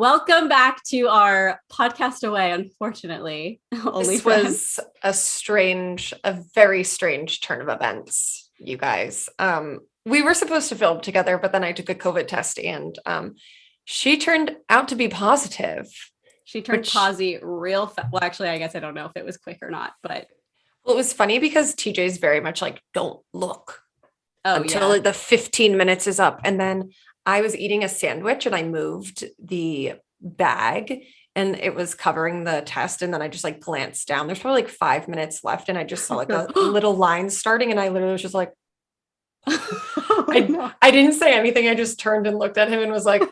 Welcome back to our podcast away, unfortunately. This was a very strange turn of events, you guys. We were supposed to film together, but then I took a COVID test and she turned out to be positive. She turned posy real fast. Well, actually, I guess I don't know if it was quick or not, but it was funny because TJ's very much like, don't look until yeah. the 15 minutes is up. And then I was eating a sandwich and I moved the bag and it was covering the test. And then I just like glanced down. There's probably like 5 minutes left. And I just saw like a little line starting. And I literally was just like, I didn't say anything. I just turned and looked at him and was like,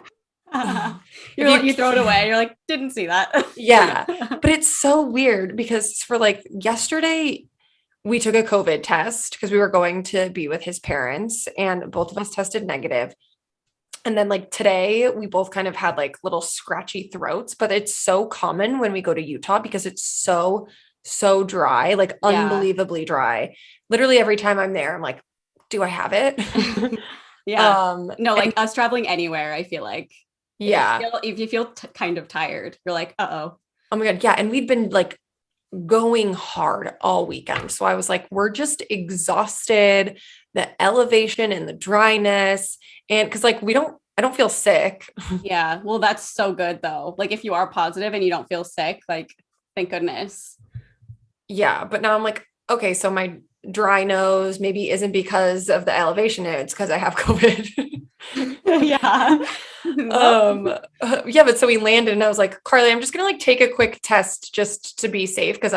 you throw it away. You're like, didn't see that. Yeah. But it's so weird because for like yesterday, we took a COVID test because we were going to be with his parents and both of us tested negative. And then like today, we both kind of had like little scratchy throats, but it's so common when we go to Utah because it's so dry, like unbelievably dry. Literally every time I'm there, I'm like, do I have it? Yeah. No, like us traveling anywhere, I feel like. Yeah. If you feel kind of tired, you're like, uh-oh. Oh my God. Yeah. And we'd been like going hard all weekend. So I was like, we're just exhausted, the elevation and the dryness. And cause like, I don't feel sick. Yeah. Well, that's so good though. Like if you are positive and you don't feel sick, like thank goodness. Yeah. But now I'm like, okay, so my dry nose maybe isn't because of the elevation. It's because I have COVID. Yeah. Yeah, but so we landed and I was like, Carly, I'm just gonna like take a quick test just to be safe because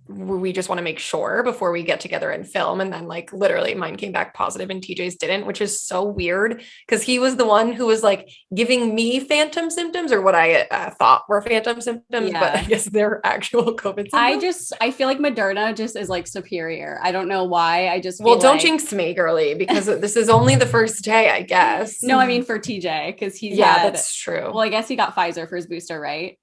we just want to make sure before we get together and film. And then like literally mine came back positive and TJ's didn't, which is so weird because he was the one who was like giving me phantom symptoms or what I thought were phantom symptoms, but I guess they're actual COVID symptoms. I feel like Moderna just is like superior. I don't know why. I just don't like... jinx me, girly, because this is only the first day, I guess. No, I mean for TJ because he's that's true. Well, I guess he got Pfizer for his booster, right?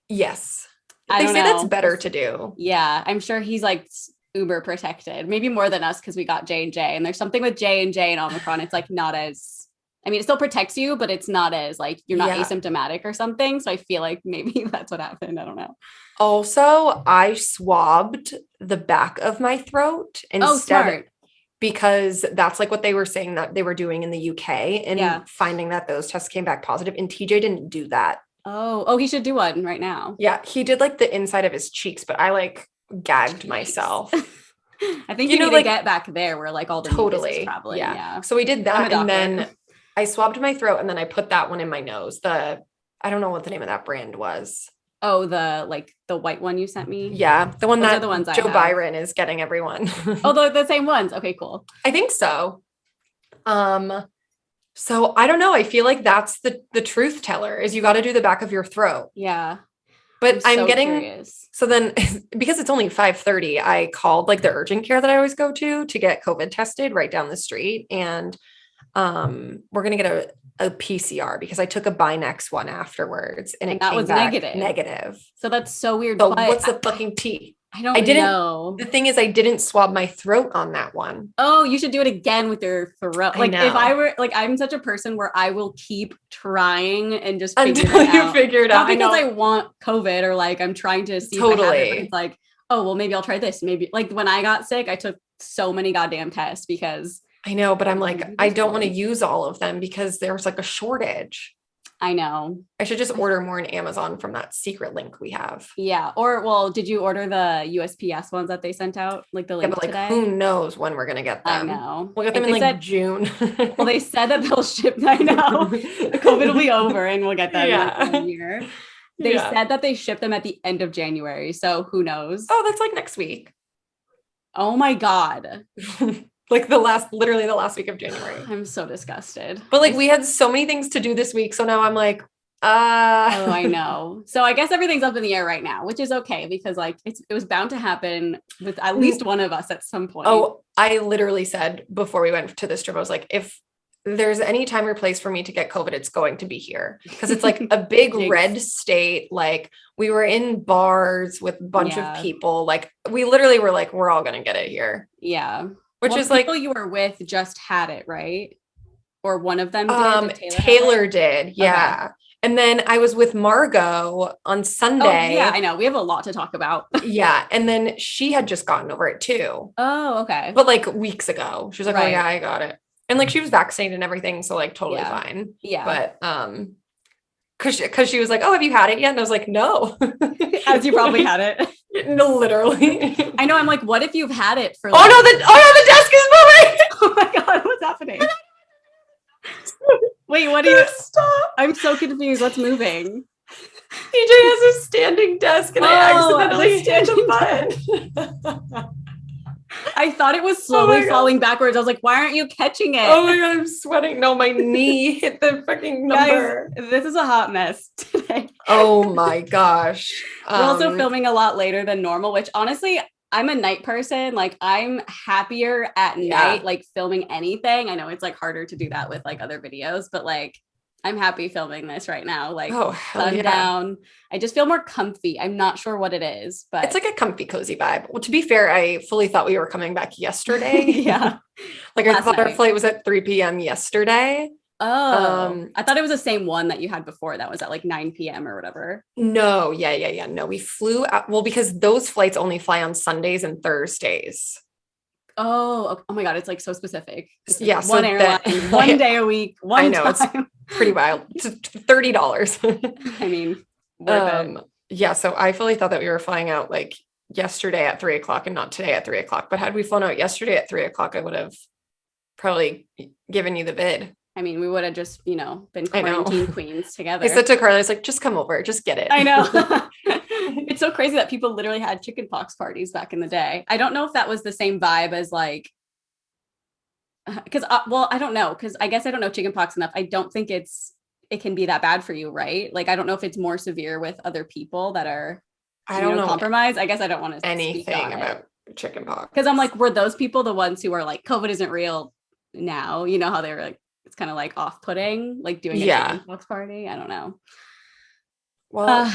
Yes. They say that's better to do. Yeah, I'm sure he's like uber protected, maybe more than us because we got J&J. And there's something with J&J and Omicron. It's like not as, I mean, it still protects you, but it's not as like you're not asymptomatic or something. So I feel like maybe that's what happened. I don't know. Also, I swabbed the back of my throat instead because that's like what they were saying that they were doing in the UK and finding that those tests came back positive. And TJ didn't do that. Oh, he should do one right now. Yeah, he did like the inside of his cheeks, but I like gagged myself. I think you need to get back there where like all the totally is traveling. Yeah. So we did that and then I swabbed my throat and then I put that one in my nose. I don't know what the name of that brand was. Oh, the white one you sent me? Yeah, the one that the ones Joe Byron is getting everyone. Oh, the same ones. Okay, cool. I think so. So I don't know. I feel like that's the truth teller is you got to do the back of your throat. Yeah. But I'm getting curious. So then because it's only 5:30, I called like the urgent care that I always go to get COVID tested right down the street. And we're going to get a PCR because I took a Binex one afterwards and it came back negative. So that's so weird. But what's the fucking T? I didn't know. The thing is, I didn't swab my throat on that one. Oh, you should do it again with your throat. Like if I were like, I'm such a person where I will keep trying and just until you figure it out. Not because I want COVID or like I'm trying to see if I have it, but it's like, oh well, maybe I'll try this. Maybe like when I got sick, I took so many goddamn tests because I know, but I'm like, I don't want to use all of them because there's like a shortage. I know. I should just order more on Amazon from that secret link we have. Yeah. Or, well, did you order the USPS ones that they sent out? Like the link today? Who knows when we're going to get them? I know. We'll get them in like June. Well, they said that they'll ship. I know. The COVID will be over and we'll get them in a year. They said that they ship them at the end of January. So who knows? Oh, that's like next week. Oh my God. Like literally the last week of January. I'm so disgusted. But like we had so many things to do this week. So now I'm like, Oh, I know. So I guess everything's up in the air right now, which is okay because like it was bound to happen with at least one of us at some point. Oh, I literally said before we went to this trip, I was like, if there's any time or place for me to get COVID, it's going to be here because it's like a big red state. Like we were in bars with a bunch of people. Like we literally were like, we're all going to get it here. Yeah. Which is like people you were with just had it, right? Or one of them did? Taylor did. Yeah. Okay. And then I was with Margot on Sunday. Oh, yeah, I know. We have a lot to talk about. Yeah. And then she had just gotten over it too. Oh, okay. But like weeks ago. She was like, Right. oh yeah, I got it. And like she was vaccinated and everything. So like totally fine. Yeah. But cause she was like, oh, have you had it yet? And I was like, no. As you probably had it. No, literally. I know. I'm like, what if you've had it for like, the desk is moving. Oh my God, what's happening? Wait, what do you stop? I'm so confused. What's moving? TJ has a standing desk and I accidentally hit the button. I thought it was slowly falling backwards. I was like, why aren't you catching it? Oh my God, I'm sweating. No, my knee hit the freaking number. Guys, this is a hot mess today. Oh my gosh. We're also filming a lot later than normal, which honestly, I'm a night person. Like I'm happier at night, like filming anything. I know it's like harder to do that with like other videos, but like I'm happy filming this right now. Like sundown. I just feel more comfy. I'm not sure what it is, but it's like a comfy, cozy vibe. Well, to be fair, I fully thought we were coming back yesterday. Yeah. Like I thought our flight was at 3 p.m. yesterday. Oh, I thought it was the same one that you had before that was at like 9 p.m. or whatever. No, yeah. No, we flew out, well, because those flights only fly on Sundays and Thursdays. Oh my God, it's like so specific. It's like yeah, one airline, 1 day a week, one time. It's pretty wild. It's $30. I mean, worth it. Yeah, so I fully thought that we were flying out like yesterday at 3 o'clock and not today at 3 o'clock. But had we flown out yesterday at 3 o'clock, I would have probably given you the vid. I mean, we would have just, been quarantine queens together. I said to Carly, I was like, just come over, just get it. I know. It's so crazy that people literally had chickenpox parties back in the day. I don't know if that was the same vibe as like, because, I don't know. Because I guess I don't know chickenpox enough. I don't think it can be that bad for you, right? Like, I don't know if it's more severe with other people that are, I don't know, compromised. I guess I don't want to anything about chickenpox. Because I'm like, were those people the ones who are like, COVID isn't real now? You know how they were like, it's kind of like off-putting, like doing a chickenpox party. I don't know. Well,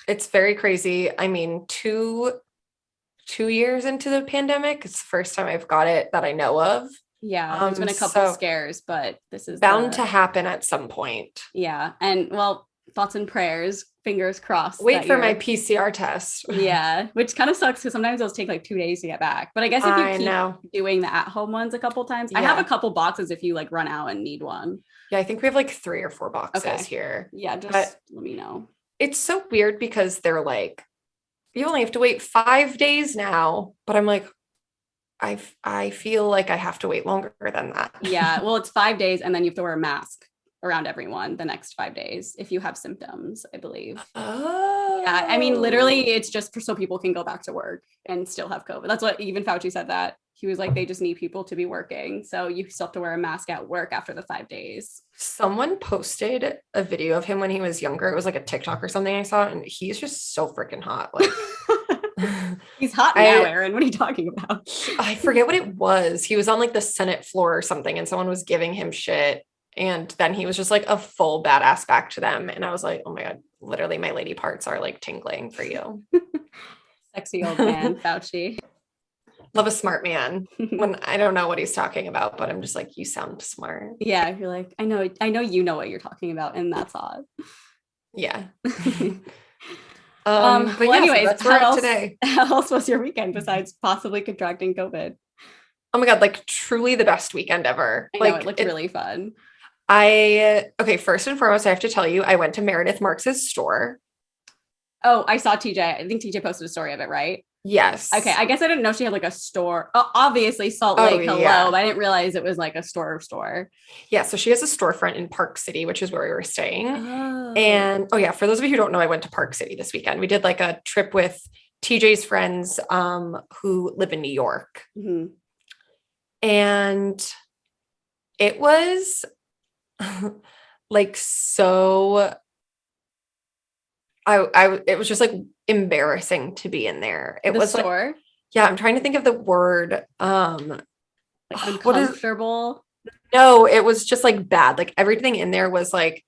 it's very crazy. I mean, 2 years into the pandemic, it's the first time I've got it that I know of. Yeah, there's been a couple scares, but this is bound to happen at some point. Yeah, and well, thoughts and prayers, fingers crossed. Wait for my PCR test. Yeah, which kind of sucks because sometimes those take like 2 days to get back. But I guess if you keep doing the at-home ones a couple times, I have a couple boxes if you like run out and need one. Yeah, I think we have like 3 or 4 boxes here. Yeah, just let me know. It's so weird because they're like, you only have to wait 5 days now, but I'm like, I feel like I have to wait longer than that. Yeah, well, it's 5 days and then you have to wear a mask around everyone the next 5 days if you have symptoms, I believe. Oh. Yeah, I mean, literally, it's just so people can go back to work and still have COVID. That's what even Fauci said, that he was like, they just need people to be working. So you still have to wear a mask at work after the 5 days. Someone posted a video of him when he was younger. It was like a TikTok or something I saw, and he's just so freaking hot. Like, he's hot now, Erin. What are you talking about? I forget what it was. He was on like the Senate floor or something, and someone was giving him shit. And then he was just like a full badass back to them. And I was like, oh my God, literally my lady parts are like tingling for you. Sexy old man, Fauci. Love a smart man. When I don't know what he's talking about, but I'm just like, you sound smart. Yeah, you're like, I know you know what you're talking about, and that's odd. Yeah. But anyways, that's where today. How else was your weekend besides possibly contracting COVID? Oh my God, like truly the best weekend ever. I know, it looked really fun. Okay, first and foremost, I have to tell you, I went to Meredith Marks's store. Oh, I saw TJ. I think TJ posted a story of it, right? Yes. Okay, I guess I didn't know she had like a store. Oh, obviously Salt Lake, hello, but I didn't realize it was like a store. Yeah, so she has a storefront in Park City, which is where we were staying. Oh. And for those of you who don't know, I went to Park City this weekend. We did like a trip with TJ's friends who live in New York. Mm-hmm. And it was like so it was just like embarrassing to be in there. It was store? Like, yeah, I'm trying to think of the word. Like uncomfortable. No, it was just like bad. Like everything in there was like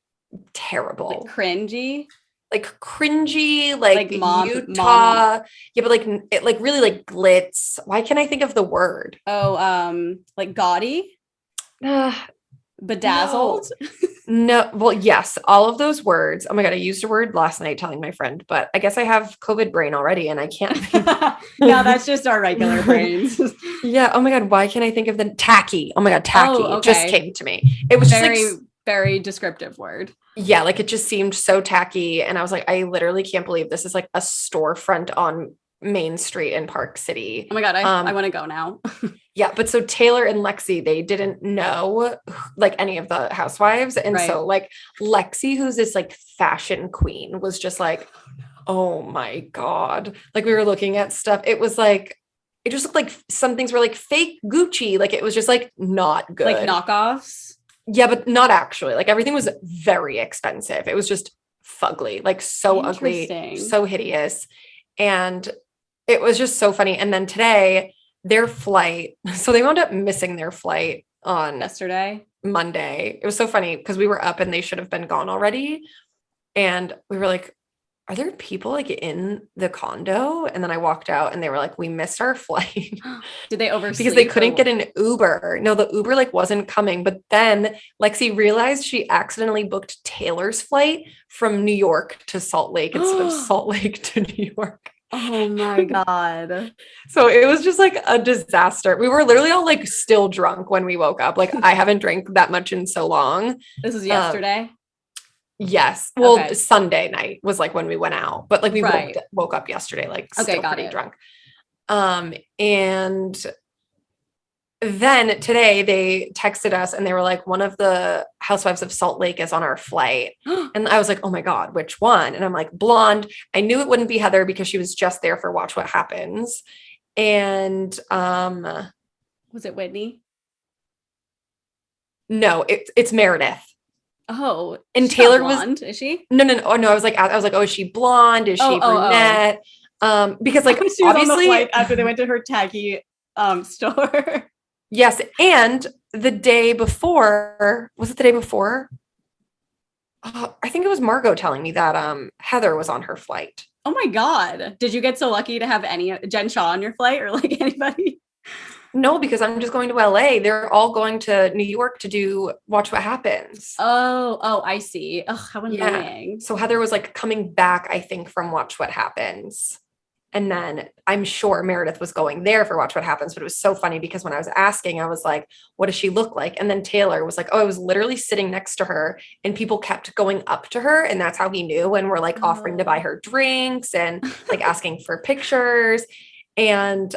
terrible. Like cringy. Like cringy, like Utah. Yeah, but like it like really like glitz. Why can't I think of the word? Oh, like gaudy. Bedazzled? No, well, yes, all of those words. Oh my God, I used a word last night telling my friend, but I guess I have COVID brain already and I can't think. No, that's just our regular brains. Yeah. Oh my God, why can't I think of the tacky? Oh my God, tacky. Oh, It just okay. came to me. It was just like, Very, very descriptive word. yeah, like it just seemed so tacky. And I was like, I literally can't believe this is like a storefront on Main Street in Park City. Oh my God, I want to go now. Yeah, but so Taylor and Lexi, they didn't know like any of the housewives. And Right. so like Lexi, who's this like fashion queen, was just like, oh my God. Like we were looking at stuff. It was like, it just looked like some things were like fake Gucci. Like it was just like not good. Like knockoffs? Yeah, but not actually. Like everything was very expensive. It was just fugly, like so ugly, so hideous. And it was just so funny. And then today, their flight, so they wound up missing their flight on yesterday, Monday. It was so funny because we were up and they should have been gone already. And we were like, are there people like in the condo? And then I walked out and they were like, we missed our flight. Did they oversleep? Because they couldn't get an Uber. No, the Uber like wasn't coming. But then Lexi realized she accidentally booked Taylor's flight from New York to Salt Lake instead of Salt Lake to New York. Oh my God. So it was just like a disaster. We were literally all like still drunk when we woke up. Like I haven't drank that much in so long. This was yesterday? Yes. Well, Sunday night was like when we went out, but like we woke up yesterday, like still pretty drunk. And then today they texted us and they were like, one of the housewives of Salt Lake is on our flight. And I was like, oh my God, which one? And I'm like, blonde. I knew it wouldn't be Heather because she was just there for Watch What Happens. And was it Whitney? No, it's Meredith. Oh, and Taylor blonde, is she? No. Oh no, I was like, oh, is she blonde? Is she brunette? Because like she was on the flight after they went to her tacky store. Yes, and the day before, was it the day before? I think it was Margot telling me that Heather was on her flight. Oh my God. Did you get so lucky to have any Jen Shah on your flight or like anybody? No, because I'm just going to LA. They're all going to New York to do Watch What Happens. Oh, I see. Oh, how annoying. Yeah. So Heather was like coming back, I think, from Watch What Happens. And then I'm sure Meredith was going there for Watch What Happens, but it was so funny because when I was asking, I was like, what does she look like? And then Taylor was like, oh, I was literally sitting next to her and people kept going up to her. And that's how he knew, and we're like offering to buy her drinks and like asking for pictures. And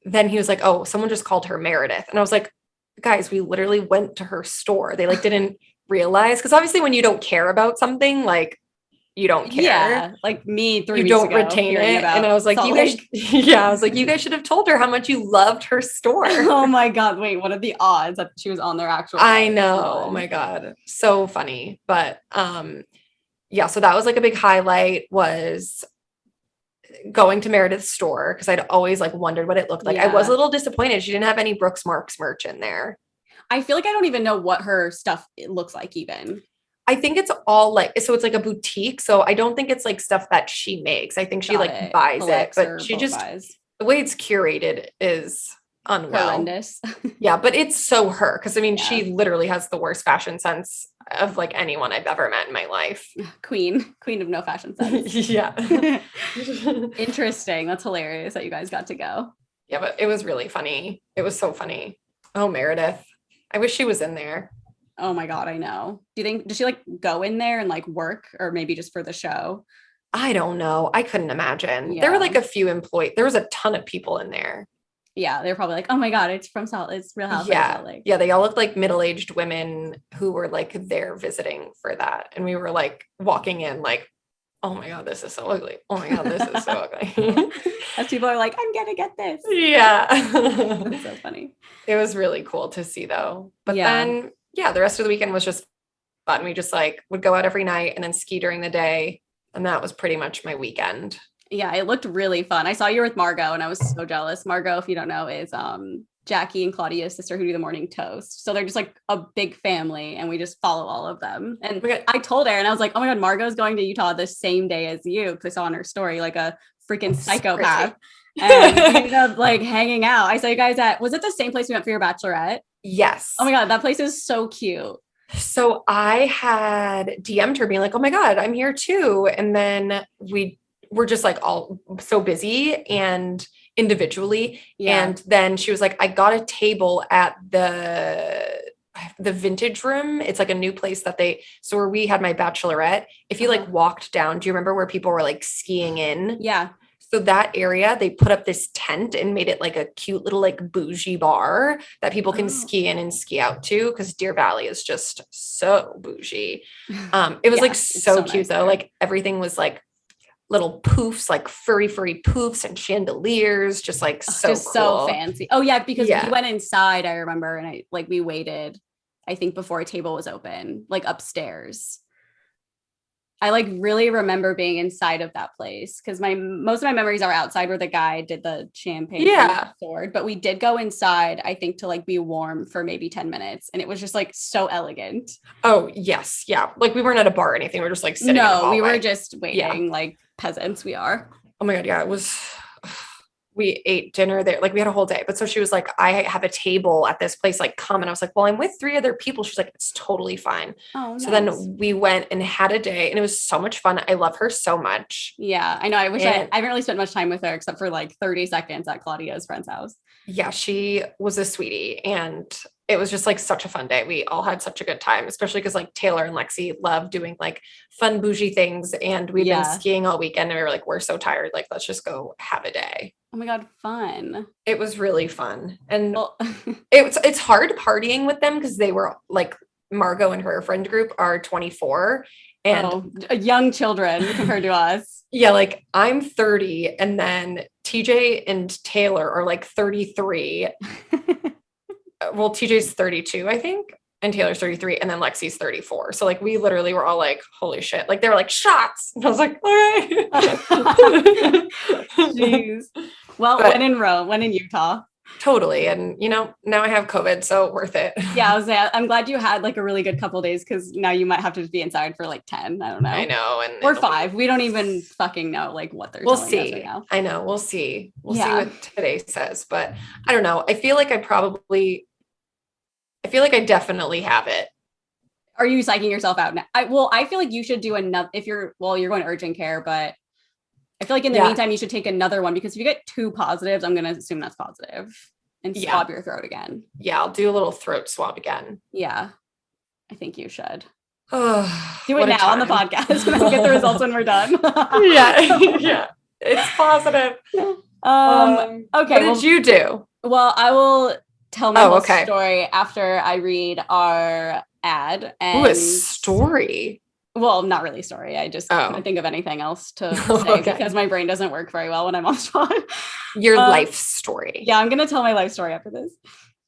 then he was like, oh, someone just called her Meredith. And I was like, guys, we literally went to her store. They like didn't realize, because obviously when you don't care about something, like you don't care. Yeah, like me 3 you weeks don't ago, retain it. And I was like, you guys, I was like, you guys should have told her how much you loved her store. Oh my God. Wait, what are the odds that she was on their actual I know. Oh my God. So funny. But yeah, so that was like a big highlight, was going to Meredith's store, because I'd always like wondered what it looked like. I was a little disappointed she didn't have any Brooks Marks merch in there. I feel like I don't even know what her stuff looks like even. I think it's all like, so it's like a boutique. So I don't think it's like stuff that she makes. I think she buys it, but she just, the way it's curated is unwell. Horrendous. Yeah, but it's so her. Cause I mean, she literally has the worst fashion sense of like anyone I've ever met in my life. Queen of no fashion sense. Yeah. Interesting. That's hilarious that you guys got to go. Yeah, but it was really funny. It was so funny. Oh, Meredith. I wish she was in there. Oh my God, I know. Do you think, does she like go in there and like work, or maybe just for the show? I don't know. I couldn't imagine. There were like a few employees. There was a ton of people in there. Yeah, they're probably like, oh my God, it's from it's Real Housewives of Salt Lake. Yeah, they all looked like middle-aged women who were like there visiting for that. And we were like walking in like, oh my God, this is so ugly. Oh my God, this is so ugly. As people are like, I'm gonna get this. Yeah. That's so funny. It was really cool to see though. But then the rest of the weekend was just fun. We just like would go out every night and then ski during the day. And that was pretty much my weekend. Yeah, it looked really fun. I saw you with Margot and I was so jealous. Margot, if you don't know, is Jackie and Claudia's sister who do the morning toast. So they're just like a big family and we just follow all of them. And I told her and I was like, oh my God, Margot's going to Utah the same day as you, because I saw on her story like a freaking psychopath. And we ended up like hanging out. I saw you guys was it the same place we went for your bachelorette? Yes. Oh my God, that place is so cute. So I had DM'd her being like, oh my God, I'm here too. And then we were just like all so busy and individually. Yeah. And then she was like, I got a table at the vintage room. It's like a new place that so where we had my bachelorette, if you like walked down, do you remember where people were like skiing in? Yeah. So that area, they put up this tent and made it like a cute little like bougie bar that people can ski in and ski out to, because Deer Valley is just so bougie. It was like so cute nice though. There. Like everything was like little poofs, like furry poofs and chandeliers, just like so fancy. Oh yeah, because we went inside, I remember, and we waited, I think, before a table was open, like upstairs. I like really remember being inside of that place because most of my memories are outside where the guy did the champagne sword, but we did go inside, I think, to like be warm for maybe 10 minutes, and it was just like so elegant. Oh yes, yeah. Like we weren't at a bar or anything. We were just like sitting in the hallway. We were just waiting like peasants we are. Oh my God, yeah, it was. We ate dinner there. Like we had a whole day. But so she was like, I have a table at this place, like come. And I was like, well, I'm with 3 other people. She's like, it's totally fine. Oh, so then we went and had a day and it was so much fun. I love her so much. Yeah, I know. I wish I haven't really spent much time with her except for like 30 seconds at Claudia's friend's house. Yeah, she was a sweetie. And it was just like such a fun day. We all had such a good time, especially because like Taylor and Lexi love doing like fun bougie things. And we've been skiing all weekend and we were like, we're so tired. Like, let's just go have a day. Oh my God, fun. It was really fun. And it's hard partying with them because they were like, Margot and her friend group are 24 and young children compared to us. Yeah, like I'm 30 and then TJ and Taylor are like 33. Well, TJ's 32, I think, and Taylor's 33, and then Lexi's 34. So like we literally were all like, holy shit. Like they were like shots. And I was like, all right. Jeez. Well, when in Rome, when in Utah. Totally. And now I have COVID, so worth it. Yeah, I'm glad you had like a really good couple of days because now you might have to be inside for like 10. I don't know. I know. Or 5. We don't even fucking know like what they're telling us right now. I know. We'll see. We'll see what today says. But I don't know. I feel like I definitely have it. Are you psyching yourself out now? I feel like you should do another if you're going to urgent care, but I feel like in the meantime, you should take another one because if you get 2 positives, I'm going to assume that's positive and swab your throat again. Yeah, I'll do a little throat swab again. Yeah, I think you should. Do it now on the podcast and I'll get the results when we're done. Yeah, it's positive. Okay. What did you do? Well, I will tell my whole story after I read our ad. And a story. Well, not really story. I just couldn't think of anything else to say because my brain doesn't work very well when I'm on spot. Your life story. Yeah, I'm going to tell my life story after this.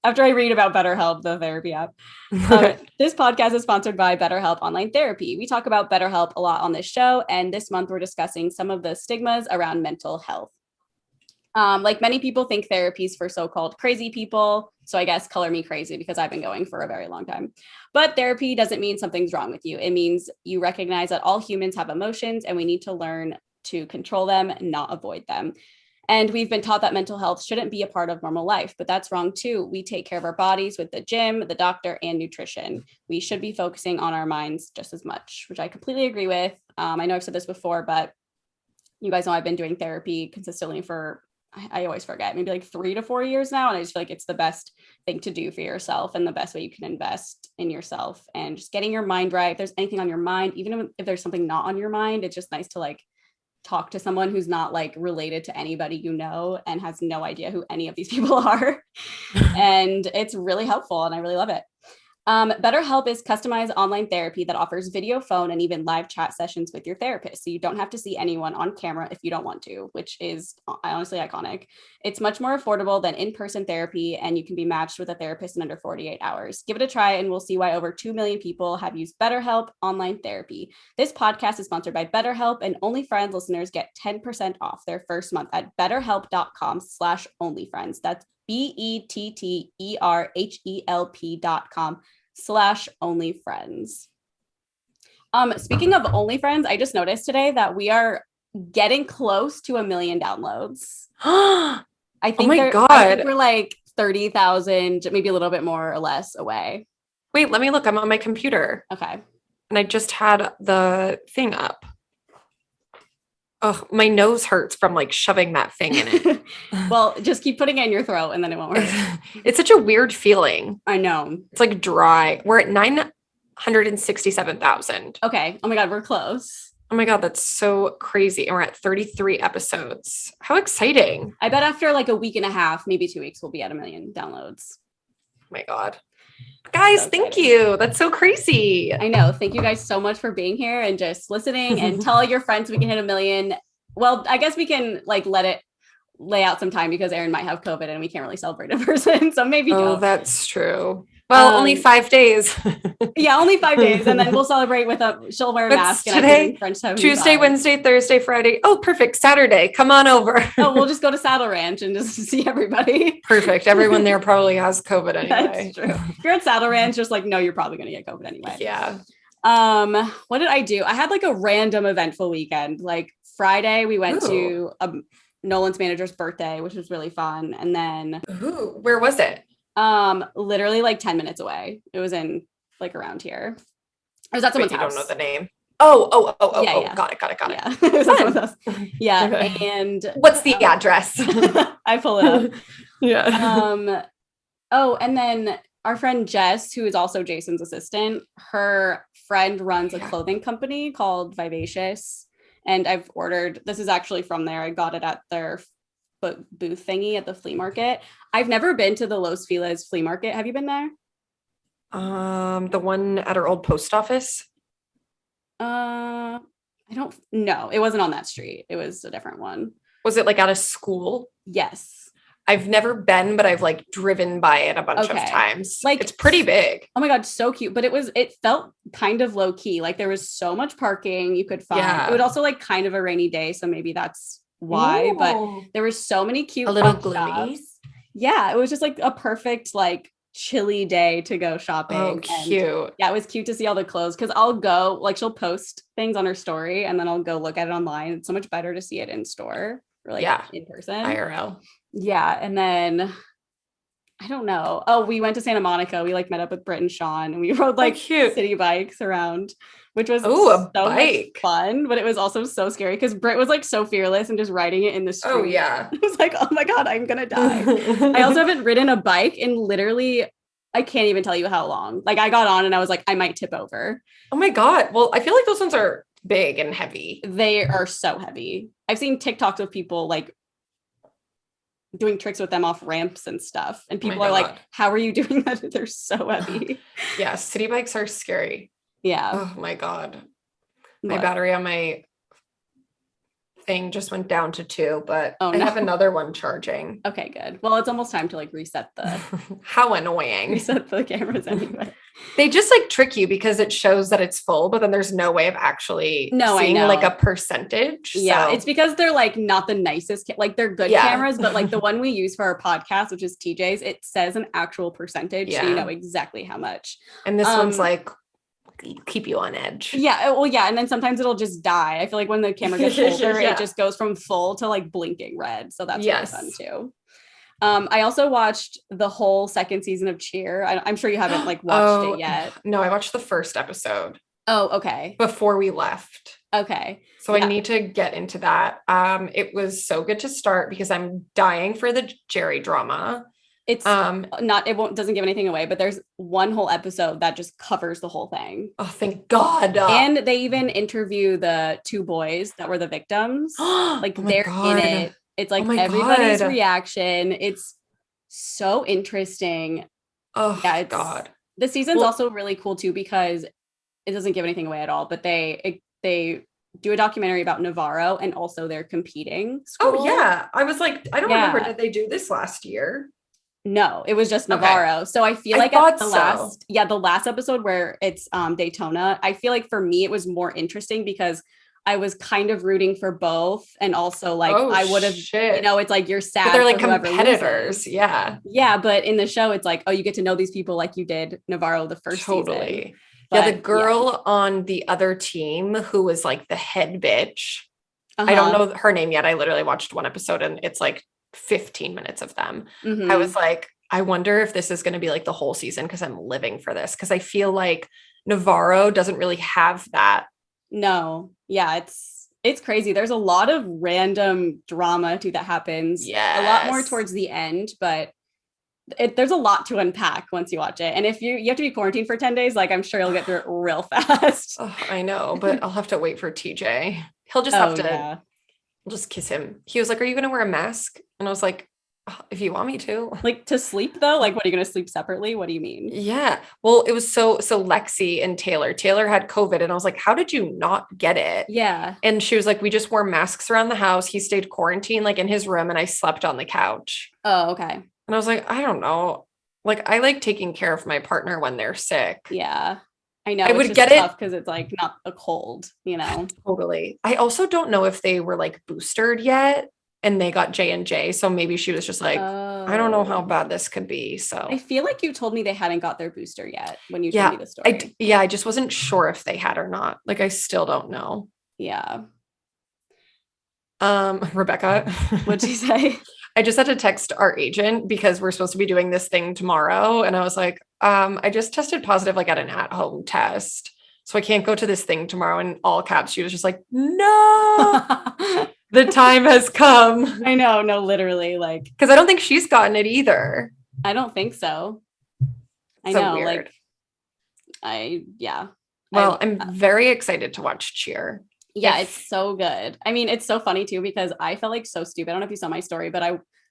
After I read about BetterHelp, the therapy app. This podcast is sponsored by BetterHelp Online Therapy. We talk about BetterHelp a lot on this show. And this month we're discussing some of the stigmas around mental health. Like many people think therapy is for so-called crazy people. So I guess color me crazy because I've been going for a very long time. But therapy doesn't mean something's wrong with you. It means you recognize that all humans have emotions and we need to learn to control them, not avoid them. And we've been taught that mental health shouldn't be a part of normal life, but that's wrong too. We take care of our bodies with the gym, the doctor, and nutrition. We should be focusing on our minds just as much, which I completely agree with. I know I've said this before, but you guys know I've been doing therapy consistently for I always forget, maybe like 3 to 4 years now. And I just feel like it's the best thing to do for yourself and the best way you can invest in yourself and just getting your mind right. If there's anything on your mind, even if there's something not on your mind, it's just nice to like talk to someone who's not like related to anybody you know and has no idea who any of these people are. And it's really helpful and I really love it. BetterHelp is customized online therapy that offers video, phone, and even live chat sessions with your therapist. So you don't have to see anyone on camera if you don't want to, which is honestly iconic. It's much more affordable than in-person therapy, and you can be matched with a therapist in under 48 hours. Give it a try, and we'll see why over 2 million people have used BetterHelp online therapy. This podcast is sponsored by BetterHelp, and OnlyFriends listeners get 10% off their first month at betterhelp.com/onlyfriends. That's BetterHelp.com/onlyfriends. Speaking of OnlyFriends, I just noticed today that we are getting close to 1 million downloads. I think we're like 30,000, maybe a little bit more or less away. Wait, let me look. I'm on my computer. Okay. And I just had the thing up. Oh, my nose hurts from like shoving that thing in it. Well, just keep putting it in your throat and then it won't hurt. It's such a weird feeling. I know. It's like dry. We're at 967,000. Okay. Oh my God, we're close. Oh my God, that's so crazy. And we're at 33 episodes. How exciting. I bet after like a week and a half, maybe 2 weeks, we'll be at 1 million downloads. Oh my God. Guys, so thank you. That's so crazy. I know. Thank you guys so much for being here and just listening and tell your friends we can hit 1 million. Well, I guess we can like let it lay out some time because Erin might have COVID and we can't really celebrate in person. So maybe don't. That's true. Well, only 5 days. Yeah, only 5 days. And then we'll celebrate with she'll wear a mask. Today, Tuesday, Wednesday, Thursday, Friday. Oh, perfect. Saturday. Come on over. Oh, we'll just go to Saddle Ranch and just see everybody. Perfect. Everyone there probably has COVID anyway. That's true. If you're at Saddle Ranch, just like, no, you're probably going to get COVID anyway. Yeah. What did I do? I had like a random eventful weekend. Like Friday, we went to Nolan's manager's birthday, which was really fun. And then where was it? Literally like 10 minutes away. It was in like around here. I was at someone's house. You don't know the name. Oh. Yeah. Got it. Yeah. Okay. And what's the address? I pull it up. Yeah. And then our friend Jess, who is also Jason's assistant, her friend runs a clothing company called Vivacious. And I've ordered, this is actually from there. I got it at their booth thingy at the flea market. I've never been to the Los Feliz flea market. Have you been there? The one at our old post office? I don't know. It wasn't on that street. It was a different one. Was it like at a school? Yes. I've never been, but I've like driven by it a bunch of times. Like it's pretty big. Oh my God, so cute. But it felt kind of low key. Like there was so much parking you could find. Yeah. It was also like kind of a rainy day. So maybe that's why. Ooh. But there were so many cute, a little gloomy. Yeah. It was just like a perfect, like chilly day to go shopping. Oh, cute. And yeah. It was cute to see all the clothes. Cause I'll go, like she'll post things on her story and then I'll go look at it online. It's so much better to see it in store or like in person. IRL. Yeah. And then I don't know. Oh, we went to Santa Monica. We like met up with Britt and Sean and we rode like city bikes around, which was so much fun, but it was also so scary because Britt was like so fearless and just riding it in the street. Oh yeah. I was like, oh my God, I'm going to die. I also haven't ridden a bike in literally, I can't even tell you how long. Like I got on and I was like, I might tip over. Oh my God. Well, I feel like those ones are big and heavy. They are so heavy. I've seen TikToks of people like doing tricks with them off ramps and stuff. And people are like, how are you doing that? They're so heavy. Yeah. City bikes are scary. Yeah. Oh my God. My battery on my thing just went down to 2, but I have another one charging. Okay, good. Well, it's almost time to like reset the how annoying. Reset the cameras anyway. They just like trick you because it shows that it's full, but then there's no way of actually seeing like a percentage. Yeah, it's because they're like not the nicest, like they're good cameras, but like the one we use for our podcast, which is TJ's, it says an actual percentage, so you know exactly how much. And this one's like keep you on edge. Yeah. Well, yeah. And then sometimes it'll just die. I feel like when the camera gets older, it just goes from full to like blinking red. So that's really fun too. I also watched the whole second season of Cheer. I'm sure you haven't like watched it yet. No, I watched the first episode. Oh, okay. Before we left. Okay. So I need to get into that. It was so good to start because I'm dying for the Jerry drama. It's doesn't give anything away, but there's one whole episode that just covers the whole thing. Oh, thank God. And they even interview the 2 boys that were the victims. Like they're in it. It's like everybody's reaction. It's so interesting. Oh yeah, God. The season's also really cool too, because it doesn't give anything away at all, but they do a documentary about Navarro and also their competing school. Oh yeah. I was like, I don't remember, did they do this last year? No, it was just Navarro. Okay. So I feel like at the last episode where it's Daytona, I feel like for me it was more interesting because I was kind of rooting for both, and also like I would have, it's like you're sad. But they're like competitors, yeah. But in the show, it's like, oh, you get to know these people like you did Navarro the first season. But, the girl on the other team who was like the head bitch. I don't know her name yet. I literally watched one episode and it's like 15 minutes of them. Mm-hmm. I was like, I wonder if this is going to be like the whole season because I'm living for this. Because I feel like Navarro doesn't really have that. No. Yeah, it's crazy. There's a lot of random drama too that happens. A lot more Yes. towards the end, but there's a lot to unpack once you watch it. And if you have to be quarantined for 10 days, like I'm sure you'll get through it real fast. Oh, I know, but I'll have to wait for TJ. He'll just have Oh to yeah. I'll just kiss him. He was like, "Are you going to wear a mask?" And I was like, "Oh, if you want me to." Like to sleep though? Like what are you gonna sleep separately? What do you mean? Yeah. Well, it was so Lexi and Taylor. Taylor had COVID and I was like, "How did you not get it?" Yeah. And she was like, "We just wore masks around the house. He stayed quarantined like in his room and I slept on the couch." Oh, okay. And I was like, "I don't know. Like I like taking care of my partner when they're sick." Yeah. I know I it's would just get tough it because it's like not a cold, you know. totally. I also don't know if they were like boosted yet and they got J&J, so maybe she was just like, "I don't know how Oh. bad this could be." I So feel like you told me they hadn't got their booster yet when you told me yeah, the story. yeah, I just wasn't sure if they had or not. Like I still don't know. Yeah. Rebecca, What'd you say? I just had to text our agent because we're supposed to be doing this thing tomorrow. And I was like, I just tested positive like at an at-home test. So I can't go to this thing tomorrow. In all caps, she was just like, "No, the time has come." I know, no, literally, like Because I don't think she's gotten it either. I don't think so. I So know, weird. like yeah. Well, I'm very excited to watch Cheer. Yeah, it's so good. I mean, it's so funny too because I felt like so stupid. I don't know if you saw my story, but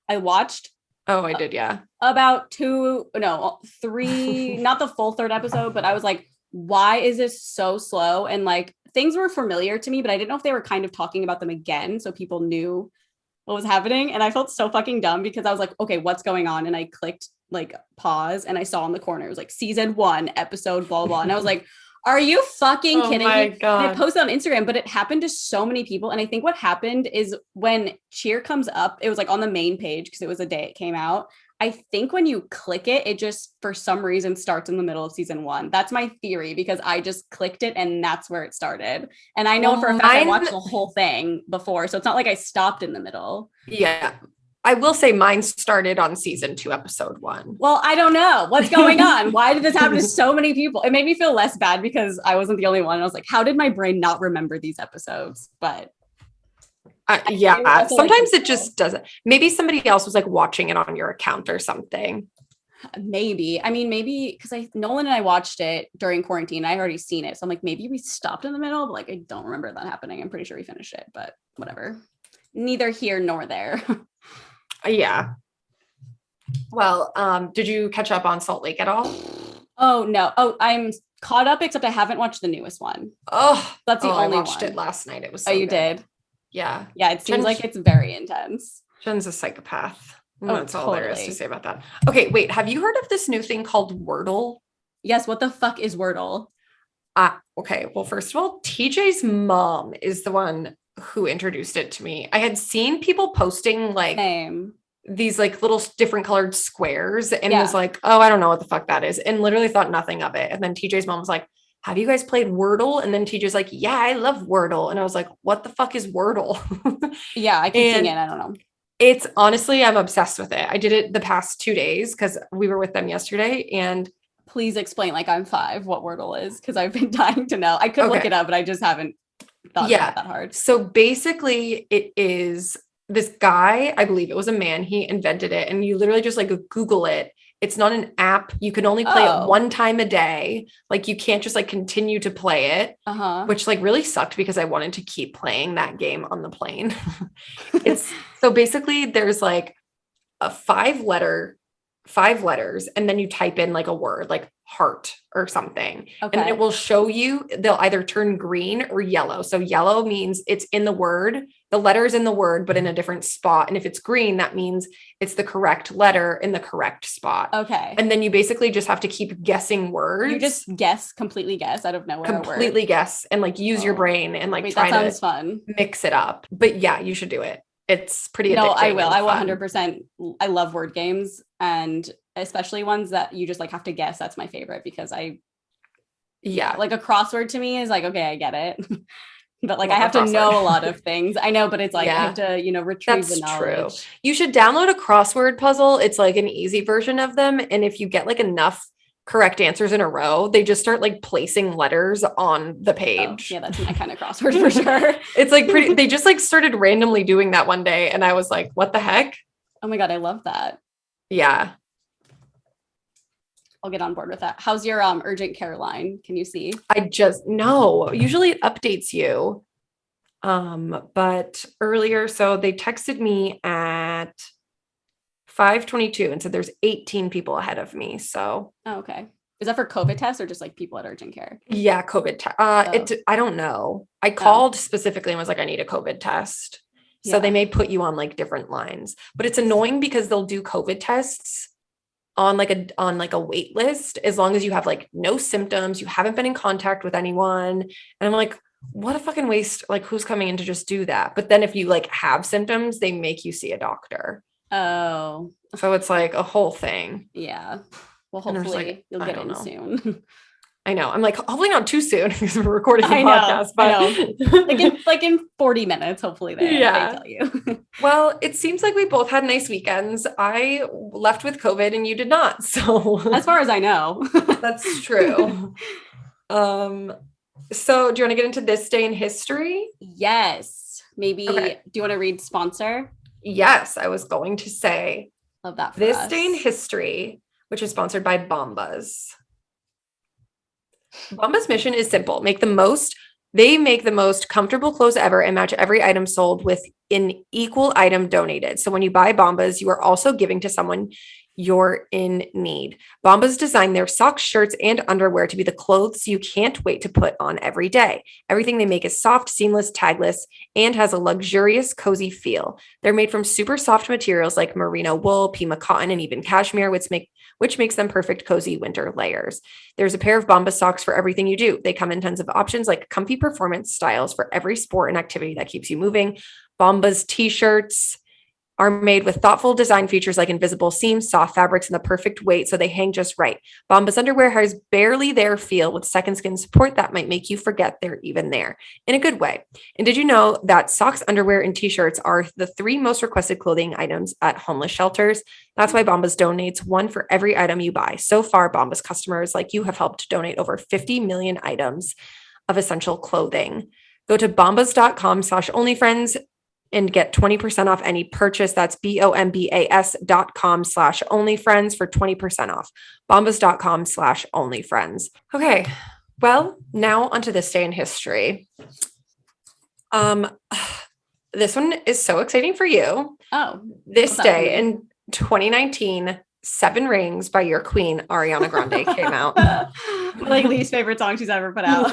I watched Oh, I did, yeah. about three, not the full third episode, but I was like, why is this so slow? And like things were familiar to me, but I didn't know if they were kind of talking about them again so people knew what was happening. And I felt so fucking dumb because I was like, okay, what's going on? And I clicked like pause and I saw in the corner, it was like season 1, episode blah, blah. And I was like, are you fucking kidding me? God. And I posted on Instagram, but it happened to so many people. And I think what happened is when Cheer comes up, it was like on the main page because it was the day it came out. I think when you click it, it just for some reason starts in the middle of season 1. That's my theory because I just clicked it and that's where it started. And I know for a fact I watched the whole thing before. So it's not like I stopped in the middle. Yeah. I will say mine started on season 2, episode 1. Well, I don't know what's going on. Why did this happen to so many people? It made me feel less bad because I wasn't the only one. I was like, how did my brain not remember these episodes? But yeah, sometimes it just doesn't. Maybe somebody else was like watching it on your account or something. Maybe. I mean, maybe because Nolan and I watched it during quarantine. I already seen it. So I'm like, maybe we stopped in the middle, but like I don't remember that happening. I'm pretty sure we finished it, but whatever. Neither here nor there. Yeah. Well, did you catch up on Salt Lake at all? Oh no. Oh, I'm caught up, except I haven't watched the newest one. Oh, that's the only I watched one. It last night. It was so you good. Did? Yeah. Yeah, it seems like it's very intense. Jen's a psychopath. Oh, that's all there is to say about that. Okay, wait. Have you heard of this new thing called Wordle? Yes. What the fuck is Wordle? Okay. Well, first of all, TJ's mom is the one who introduced it to me. I had seen people posting like these like little different colored squares and was like, oh, I don't know what the fuck that is. And literally thought nothing of it. And then TJ's mom was like, have you guys played Wordle? And then TJ's like, yeah, I love Wordle. And I was like, what the fuck is Wordle? Yeah, I keep seeing it. I don't know. It's honestly, I'm obsessed with it. I did it the past 2 days because we were with them yesterday. And please explain, like I'm 5, what Wordle is, because I've been dying to know. I could look it up, but I just haven't thought about it that hard. So basically it is this guy, I believe it was a man, he invented it. And you literally just like Google it. It's not an app. You can only play it one time a day. Like you can't just like continue to play it, which like really sucked because I wanted to keep playing that game on the plane. It's so basically there's like a 5 letters, and then you type in like a word like heart or something. And it will show you, they'll either turn green or yellow. So yellow means it's in the word, the letter's in the word, but in a different spot. And if it's green, that means it's the correct letter in the correct spot. Okay. And then you basically just have to keep guessing words. You just completely guess out of nowhere. Completely guess and like use your brain and like try that sounds fun. Mix it up. But yeah, you should do it. It's pretty addictive. No, I will. I will 100%. I love word games, and especially ones that you just like have to guess. That's my favorite because like a crossword to me is like, okay, I get it. But like I have to know a lot of things. I know, but it's like I have to, retrieve the knowledge. True. You should download a crossword puzzle. It's like an easy version of them. And if you get like enough correct answers in a row, they just start like placing letters on the page. Oh, yeah, that's my kind of crossword for sure. It's like they just like started randomly doing that one day. And I was like, what the heck? Oh my God, I love that. Yeah. I'll get on board with that. How's your urgent care line? Can you see? No, usually it updates you. But earlier, so they texted me at 5:22 and said there's 18 people ahead of me. So, okay. Is that for COVID tests or just like people at urgent care? Yeah, COVID test. I don't know. I called specifically and was like, I need a COVID test. So they may put you on like different lines, but it's annoying because they'll do COVID tests on like a wait list as long as you have like no symptoms, you haven't been in contact with anyone. And I'm like, what a fucking waste. Like, who's coming in to just do that? But then if you like have symptoms, they make you see a doctor. Oh. So it's like a whole thing. Yeah. Well, hopefully you'll get in soon. I know. I'm like, hopefully not too soon because we're recording the podcast, but like in 40 minutes, hopefully they tell you. Well, it seems like we both had nice weekends. I left with COVID and you did not. So as far as I know, that's true. So do you want to get into this day in history? Yes. Maybe, Do you want to read sponsor? Yes, I was going to say. Love that for This us. Day in History, which is sponsored by Bombas. Bombas' mission is simple. They make the most comfortable clothes ever and match every item sold with an equal item donated. So when you buy Bombas, you are also giving to someone you're in need. Bombas designed their socks, shirts, and underwear to be the clothes you can't wait to put on every day. Everything they make is soft, seamless, tagless, and has a luxurious, cozy feel. They're made from super soft materials like merino wool, Pima cotton, and even cashmere, which makes them perfect cozy winter layers. There's a pair of Bombas socks for everything you do. They come in tons of options like comfy performance styles for every sport and activity that keeps you moving. Bombas t-shirts are made with thoughtful design features like invisible seams, soft fabrics, and the perfect weight so they hang just right. Bombas underwear has barely their feel with second skin support that might make you forget they're even there in a good way. And did you know that socks, underwear, and t-shirts are the 3 most requested clothing items at homeless shelters? That's why Bombas donates one for every item you buy. So far, Bombas customers like you have helped donate over 50 million items of essential clothing. Go to bombas.com/onlyfriends and get 20% off any purchase. That's bombas.com/onlyfriends for 20% off. bombas.com/onlyfriends. Okay. Well, now onto this day in history. This one is so exciting for you. Oh, this day in 2019, 7 Rings by your queen, Ariana Grande, came out. Like least favorite song she's ever put out.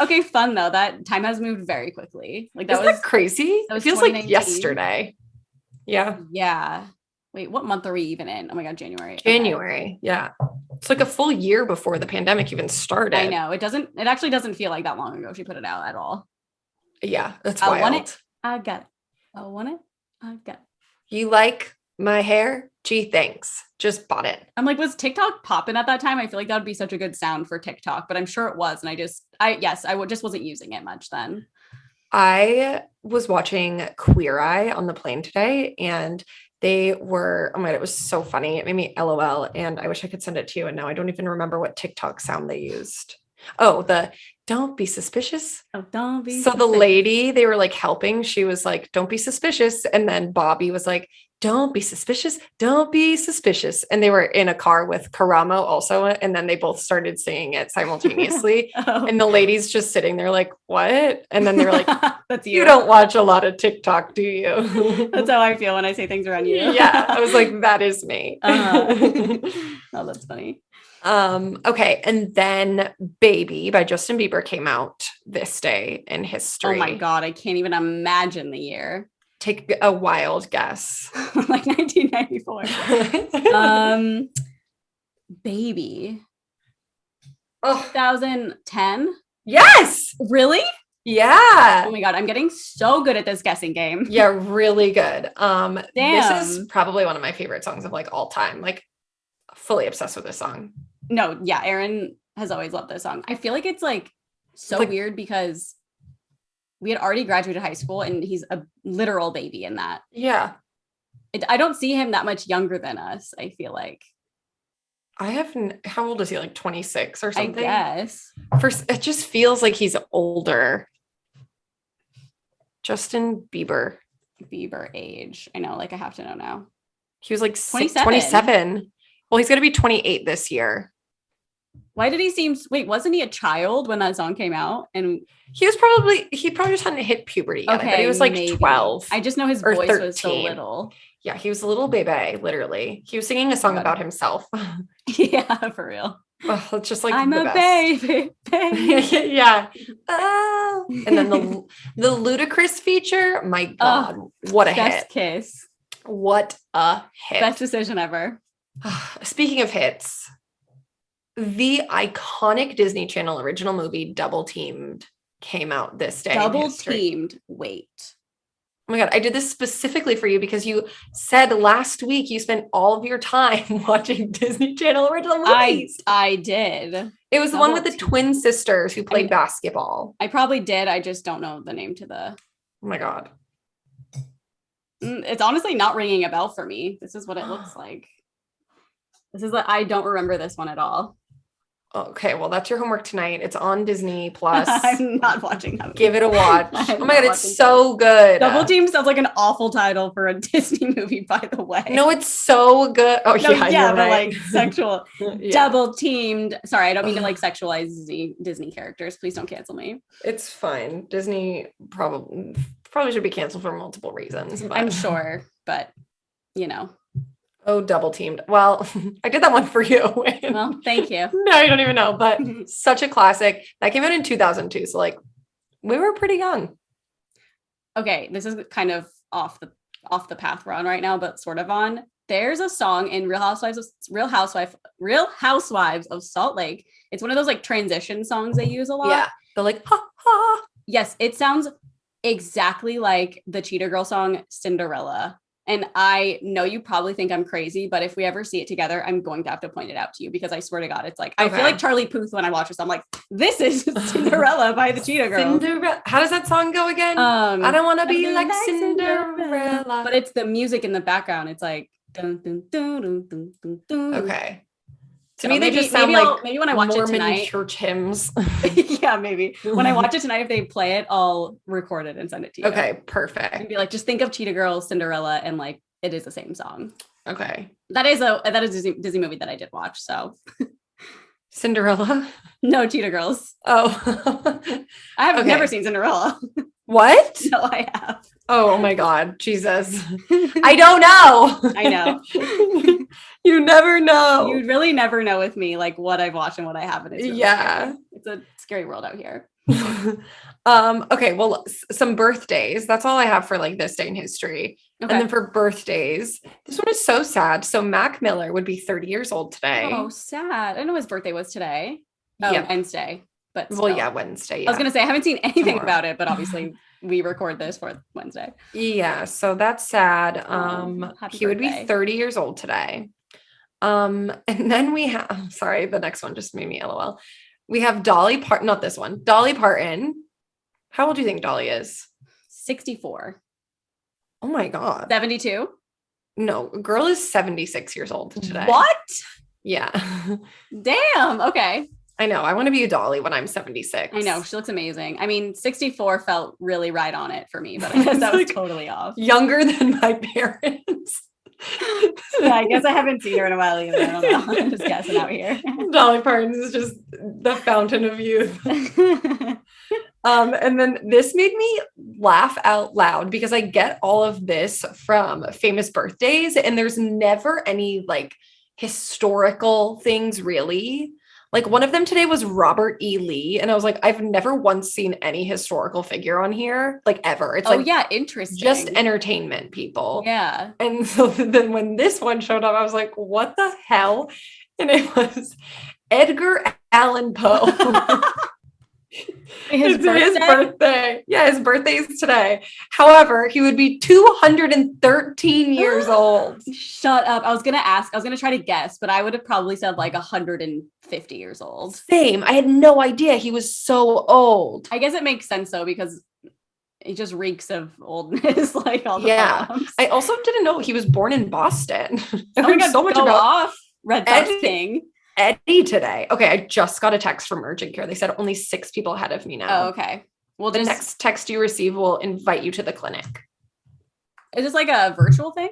Okay, fun though. That time has moved very quickly. Like Isn't that crazy? It feels like yesterday. Yeah. Yeah. Wait, what month are we even in? Oh my God, January. January. Okay. Yeah. It's like a full year before the pandemic even started. I know. It actually doesn't feel like that long ago she put it out at all. Yeah. That's wild. I want it. I got it. I want it. I got it. You like my hair? Gee, thanks. Just bought it. I'm like, was TikTok popping at that time? I feel like that would be such a good sound for TikTok, but I'm sure it was. And I just wasn't using it much then. I was watching Queer Eye on the plane today and they were, oh my God, it was so funny. It made me LOL and I wish I could send it to you. And now I don't even remember what TikTok sound they used. Oh, don't be suspicious. Oh, don't be suspicious. The lady they were like helping, she was like, don't be suspicious. And then Bobby was like, don't be suspicious. Don't be suspicious. And they were in a car with Karamo also. And then they both started singing it simultaneously. Oh. And the lady's just sitting there like, what? And then they're like, that's you. You don't watch a lot of TikTok, do you? That's how I feel when I say things around you. Yeah. I was like, that is me. Oh, that's funny. Okay. And then Baby by Justin Bieber came out this day in history. Oh my God. I can't even imagine the year. Take a wild guess. Like 1994. Baby. Oh. 2010. Yes. Really? Yeah. Oh my God. I'm getting so good at this guessing game. Yeah, really good. Damn. This is probably one of my favorite songs of like all time. Like fully obsessed with this song. No, yeah. Aaron has always loved this song. I feel like it's like so weird because we had already graduated high school and he's a literal baby in that. Yeah. I don't see him that much younger than us, I feel like. How old is he? Like 26 or something? I guess. It just feels like he's older. Justin Bieber. Bieber age. I know, like I have to know now. He was like 27. Well, he's going to be 28 this year. Why did he seem, wait, wasn't he a child when that song came out? And he probably just hadn't hit puberty yet. Okay, but he was like maybe. 12. I just know his voice 13. was so little. Yeah, he was a little baby, literally. He was singing a song about himself. Yeah, for real. Oh, it's just like I'm the a best. baby. Yeah. Oh. And then the Ludacris feature, my God, what a best hit. Kiss. What a hit. Best decision ever. Speaking of hits, the iconic Disney Channel original movie Double Teamed came out this day. Double Teamed. Wait. Oh my God, I did this specifically for you because you said last week you spent all of your time watching Disney Channel original movies. I did. It was the one with the twin sisters who played basketball. I probably did. I just don't know the name to the. Oh my God. It's honestly not ringing a bell for me. This is what it looks like. I don't remember this one at all. Okay, well, that's your homework tonight. It's on Disney Plus. I'm not watching that movie. Give it a watch. Oh my God, it's so good. Double Team sounds like an awful title for a Disney movie, by the way. No, it's so good. Oh, no, yeah, but right. like sexual. Yeah. Double Teamed. Sorry, I don't mean to like sexualize Disney characters. Please don't cancel me. It's fine. Disney probably should be canceled for multiple reasons. But. I'm sure, but you know. Oh, Double Teamed. Well, I did that one for you. Well, thank you. No, you don't even know, but such a classic. That came out in 2002. So like we were pretty young. Okay, this is kind of off the path we're on right now, but sort of on. There's a song in Real Housewives of Salt Lake. It's one of those like transition songs they use a lot. Yeah. They're like, ha ha. Yes, it sounds exactly like the Cheetah Girl song Cinderella. And I know you probably think I'm crazy, but if we ever see it together, I'm going to have to point it out to you because I swear to God, it's like, I feel like Charlie Puth when I watch this. I'm like, this is Cinderella by the Cheetah Girls. How does that song go again? I don't want to be like Cinderella. But it's the music in the background. It's like, dun, dun, dun, dun, dun, dun, dun. Okay. To me, they just sound like maybe when I watch Mormon it tonight, church hymns. Yeah, maybe when I watch it tonight, if they play it, I'll record it and send it to you. Okay, perfect. And be like, just think of Cheetah Girls, Cinderella, and like it is the same song. Okay, that is a Disney movie that I did watch. So Cinderella, no Cheetah Girls. Oh, I have never seen Cinderella. What? No, I have. Oh my God, Jesus. I don't know. I know. You never know. You really never know with me, like what I've watched and what I haven't. It's really scary. It's a scary world out here. Okay, well, some birthdays. That's all I have for like this day in history. Okay. And then for birthdays, this one is so sad. So Mac Miller would be 30 years old today. Oh, sad. I didn't know his birthday was today. Oh, yeah. Wednesday. But still. Well, yeah, Wednesday. Yeah. I was gonna say I haven't seen anything about it, but obviously we record this for Wednesday. Yeah, so that's sad. He would be 30 years old today. And then we have sorry, the next one just made me LOL. We have Dolly Parton, not this one. Dolly Parton. How old do you think Dolly is? 64. Oh my God. 72? No, girl is 76 years old today. What? Yeah. Damn. Okay. I know. I want to be a Dolly when I'm 76. I know. She looks amazing. I mean, 64 felt really right on it for me, but I guess that was totally off. Younger than my parents. Yeah, I guess I haven't seen her in a while either. I don't know. I'm just guessing out here. Dolly Parton is just the fountain of youth. And then this made me laugh out loud because I get all of this from famous birthdays and there's never any like historical things really. Like one of them today was Robert E. Lee. And I was like, I've never once seen any historical figure on here, like ever. It's like, yeah, interesting. Just entertainment people. Yeah. And so then when this one showed up, I was like, what the hell? And it was Edgar Allan Poe. His birthday. Yeah, his birthday is today. However, he would be 213 years old. Shut up. I was going to try to guess, but I would have probably said like 150 years old. Same. I had no idea he was so old. I guess it makes sense though, because he just reeks of oldness, like all the Yeah. moms. I also didn't know he was born in Boston. I Oh my learned God, so much go about off, Red Sox Eddie, King. Eddie today. Okay, I just got a text from Urgent Care. They said only 6 people ahead of me now. Oh, okay. Well, The next text you receive will invite you to the clinic. Is this like a virtual thing?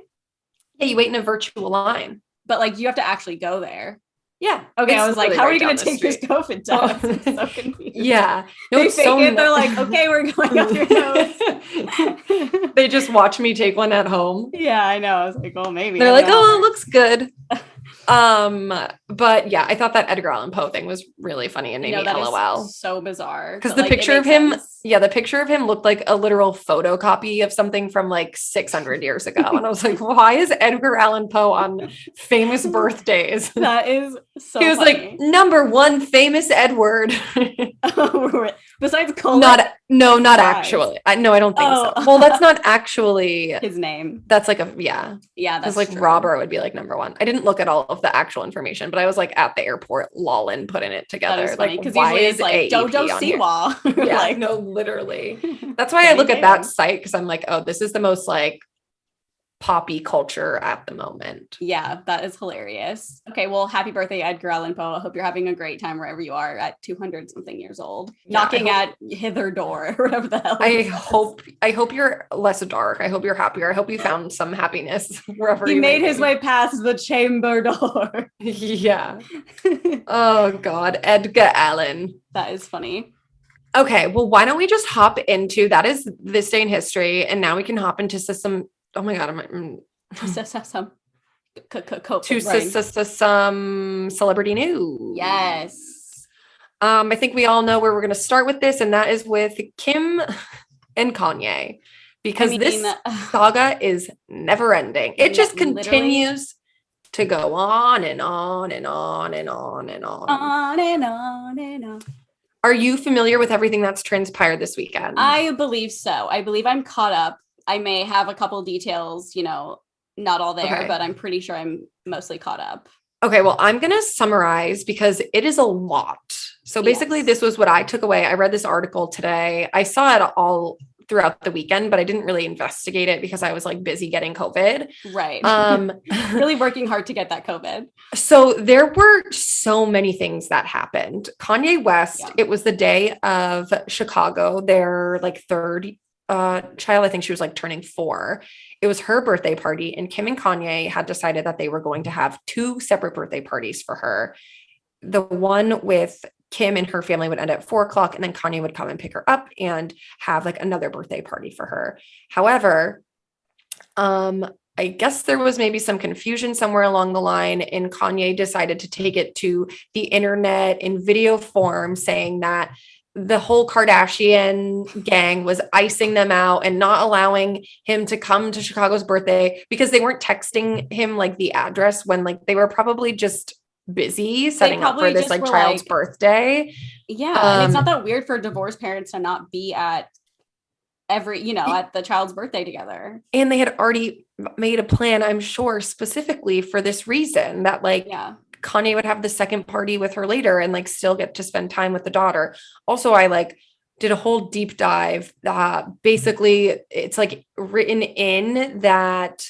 Yeah, you wait in a virtual line. But like you have to actually go there. Yeah. Okay, I was like, how are you going to take this COVID test? Oh. It's so confusing. Yeah. No, they it's fake so it. They're like, okay, we're going up your nose. They just watch me take one at home. Yeah, I know. I was like, well, maybe. They're like, oh, it looks good. But yeah, I thought that Edgar Allan Poe thing was really funny and made me LOL. So bizarre. Because the picture of him, the picture of him looked like a literal photocopy of something from like 600 years ago. And I was like, why is Edgar Allan Poe on famous birthdays? That is so He was funny. like, #1 famous Edward. Besides Colin? Not actually. No, I don't think so. Well, that's not actually his name. That's like yeah, that's like true. Robert would be like #1. I didn't look at all of the actual information, but I was like at the airport lolling, putting it together. That is funny because why usually is it's like Jojo Siwa? Yeah, like, no, literally. That's why I look at that site because I'm like, oh, this is the most like poppy culture at the moment. Yeah, that is hilarious. Okay, well, happy birthday, Edgar Allan Poe. I hope you're having a great time wherever you are at 200 something years old, knocking at hither door or whatever the hell. I hope you're less dark. I hope you're happier. I hope you found some happiness wherever he made his way past the chamber door. Yeah. Oh God, Edgar Allan. That is funny. Okay, well, why don't we just hop into that is this day in history, and now we can hop into some. Oh my God, some celebrity news. Yes. I think we all know where we're going to start with this, and that is with Kim and Kanye, because this saga is never ending. It just continues to go on and on and on and on and on. On and on and on. Are you familiar with everything that's transpired this weekend? I believe so. I believe I'm caught up. I may have a couple details, not all there, but I'm pretty sure I'm mostly caught up. Okay, well, I'm going to summarize because it is a lot. So basically, this was what I took away. I read this article today. I saw it all throughout the weekend, but I didn't really investigate it because I was like busy getting COVID. Right. Really working hard to get that COVID. So there were so many things that happened. Kanye West, it was the day of Chicago, their like third child. I think she was like turning 4. It was her birthday party, and Kim and Kanye had decided that they were going to have 2 separate birthday parties for her. The one with Kim and her family would end at 4:00, and then Kanye would come and pick her up and have like another birthday party for her. However, I guess there was maybe some confusion somewhere along the line, and Kanye decided to take it to the internet in video form, saying that the whole Kardashian gang was icing them out and not allowing him to come to Chicago's birthday because they weren't texting him like the address when like they were probably just busy setting up for this like child's birthday. Yeah. And it's not that weird for divorced parents to not be at at the child's birthday together. And they had already made a plan, I'm sure, specifically for this reason that Kanye would have the second party with her later and like still get to spend time with the daughter. Also, I like did a whole deep dive. Basically, it's like written in that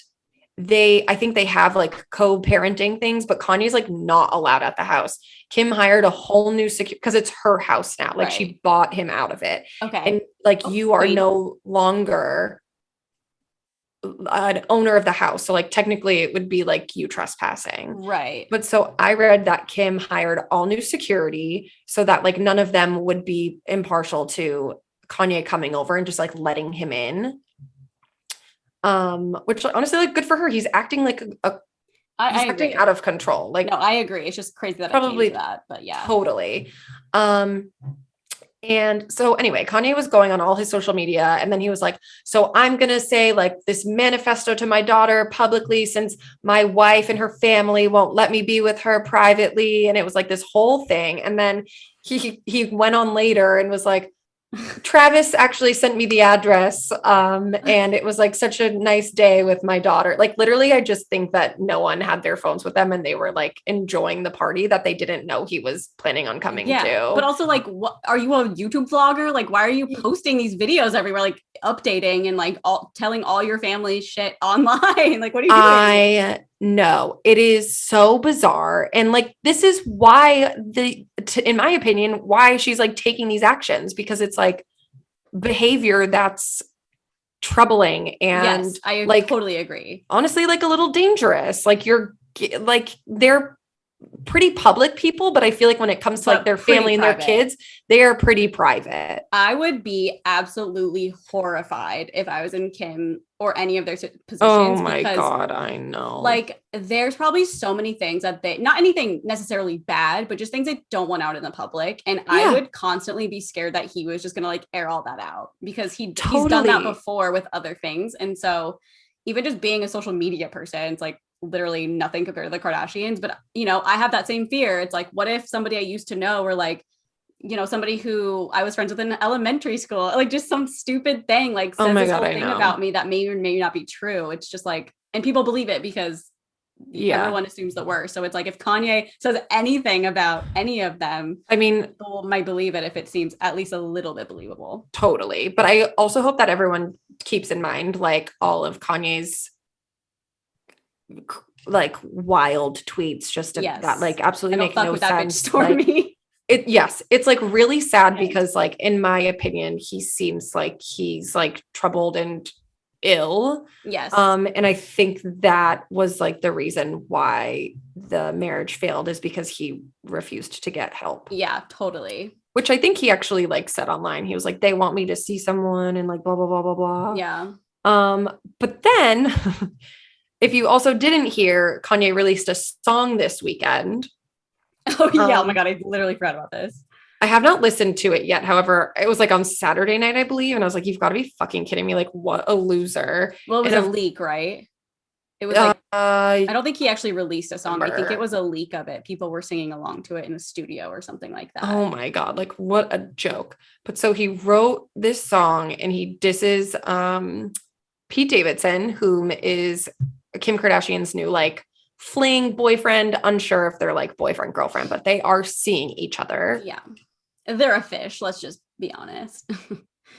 I think they have like co-parenting things, but Kanye's like not allowed at the house. Kim hired a whole new because it's her house now. Like she bought him out of it. Okay. And like you are no longer an owner of the house. So like technically it would be like you trespassing. Right. But so I read that Kim hired all new security so that like none of them would be impartial to Kanye coming over and just like letting him in. Which honestly, like good for her. He's acting like he's acting out of control. Like, no, I agree. It's just crazy that probably I came to that, but yeah, totally. And so anyway, Kanye was going on all his social media, and then he was like, so I'm going to say like this manifesto to my daughter publicly since my wife and her family won't let me be with her privately. And it was like this whole thing. And then he went on later and was like, Travis actually sent me the address. And it was like such a nice day with my daughter. Like literally, I just think that no one had their phones with them and they were like enjoying the party that they didn't know he was planning on coming to. But also like, what are you, a YouTube vlogger? Like, why are you posting these videos everywhere? Like updating and like telling all your family shit online. Like, what are you doing? I know it is so bizarre. And like, this is why in my opinion, why she's like taking these actions, because it's like behavior that's troubling and yes, I like totally agree. Honestly, like a little dangerous. Like they're pretty public people, but I feel like when it comes to like their family and their kids, they are pretty private. I would be absolutely horrified if I was in Kim or any of their positions. Oh my God, I know. Like there's probably so many things that not anything necessarily bad, but just things they don't want out in the public. And I would constantly be scared that he was just going to like air all that out, because he's done that before with other things. And so even just being a social media person, it's like literally nothing compared to the Kardashians. But, you know, I have that same fear. It's like, what if somebody I used to know, or like, you know, somebody who I was friends with in elementary school, like just some stupid thing, like says this whole thing about me that may or may not be true. It's just like, and people believe it because everyone assumes the worst. So it's like, if Kanye says anything about any of them, I mean, people might believe it if it seems at least a little bit believable. Totally. But I also hope that everyone keeps in mind, like all of Kanye's like wild tweets, just that like absolutely make no sense. It's like really sad because like, in my opinion, he seems like he's like troubled and ill. Yes. And I think that was like the reason why the marriage failed, is because he refused to get help. Yeah, totally. Which I think he actually like said online. He was like, they want me to see someone and like blah, blah, blah, blah, blah. Yeah. But then if you also didn't hear, Kanye released a song this weekend. Oh yeah. Oh my God. I literally forgot about this. I have not listened to it yet. However, it was like on Saturday night, I believe. And I was like, you've got to be fucking kidding me. Like, what a loser. Well, it was a leak, right? It was like, I don't think he actually released a song. I think it was a leak of it. People were singing along to it in a studio or something like that. Oh my God. Like, what a joke. But so he wrote this song and he disses Pete Davidson, whom is Kim Kardashian's new like fling boyfriend. Unsure if they're like boyfriend, girlfriend, but they are seeing each other. Yeah. They're a fish. Let's just be honest.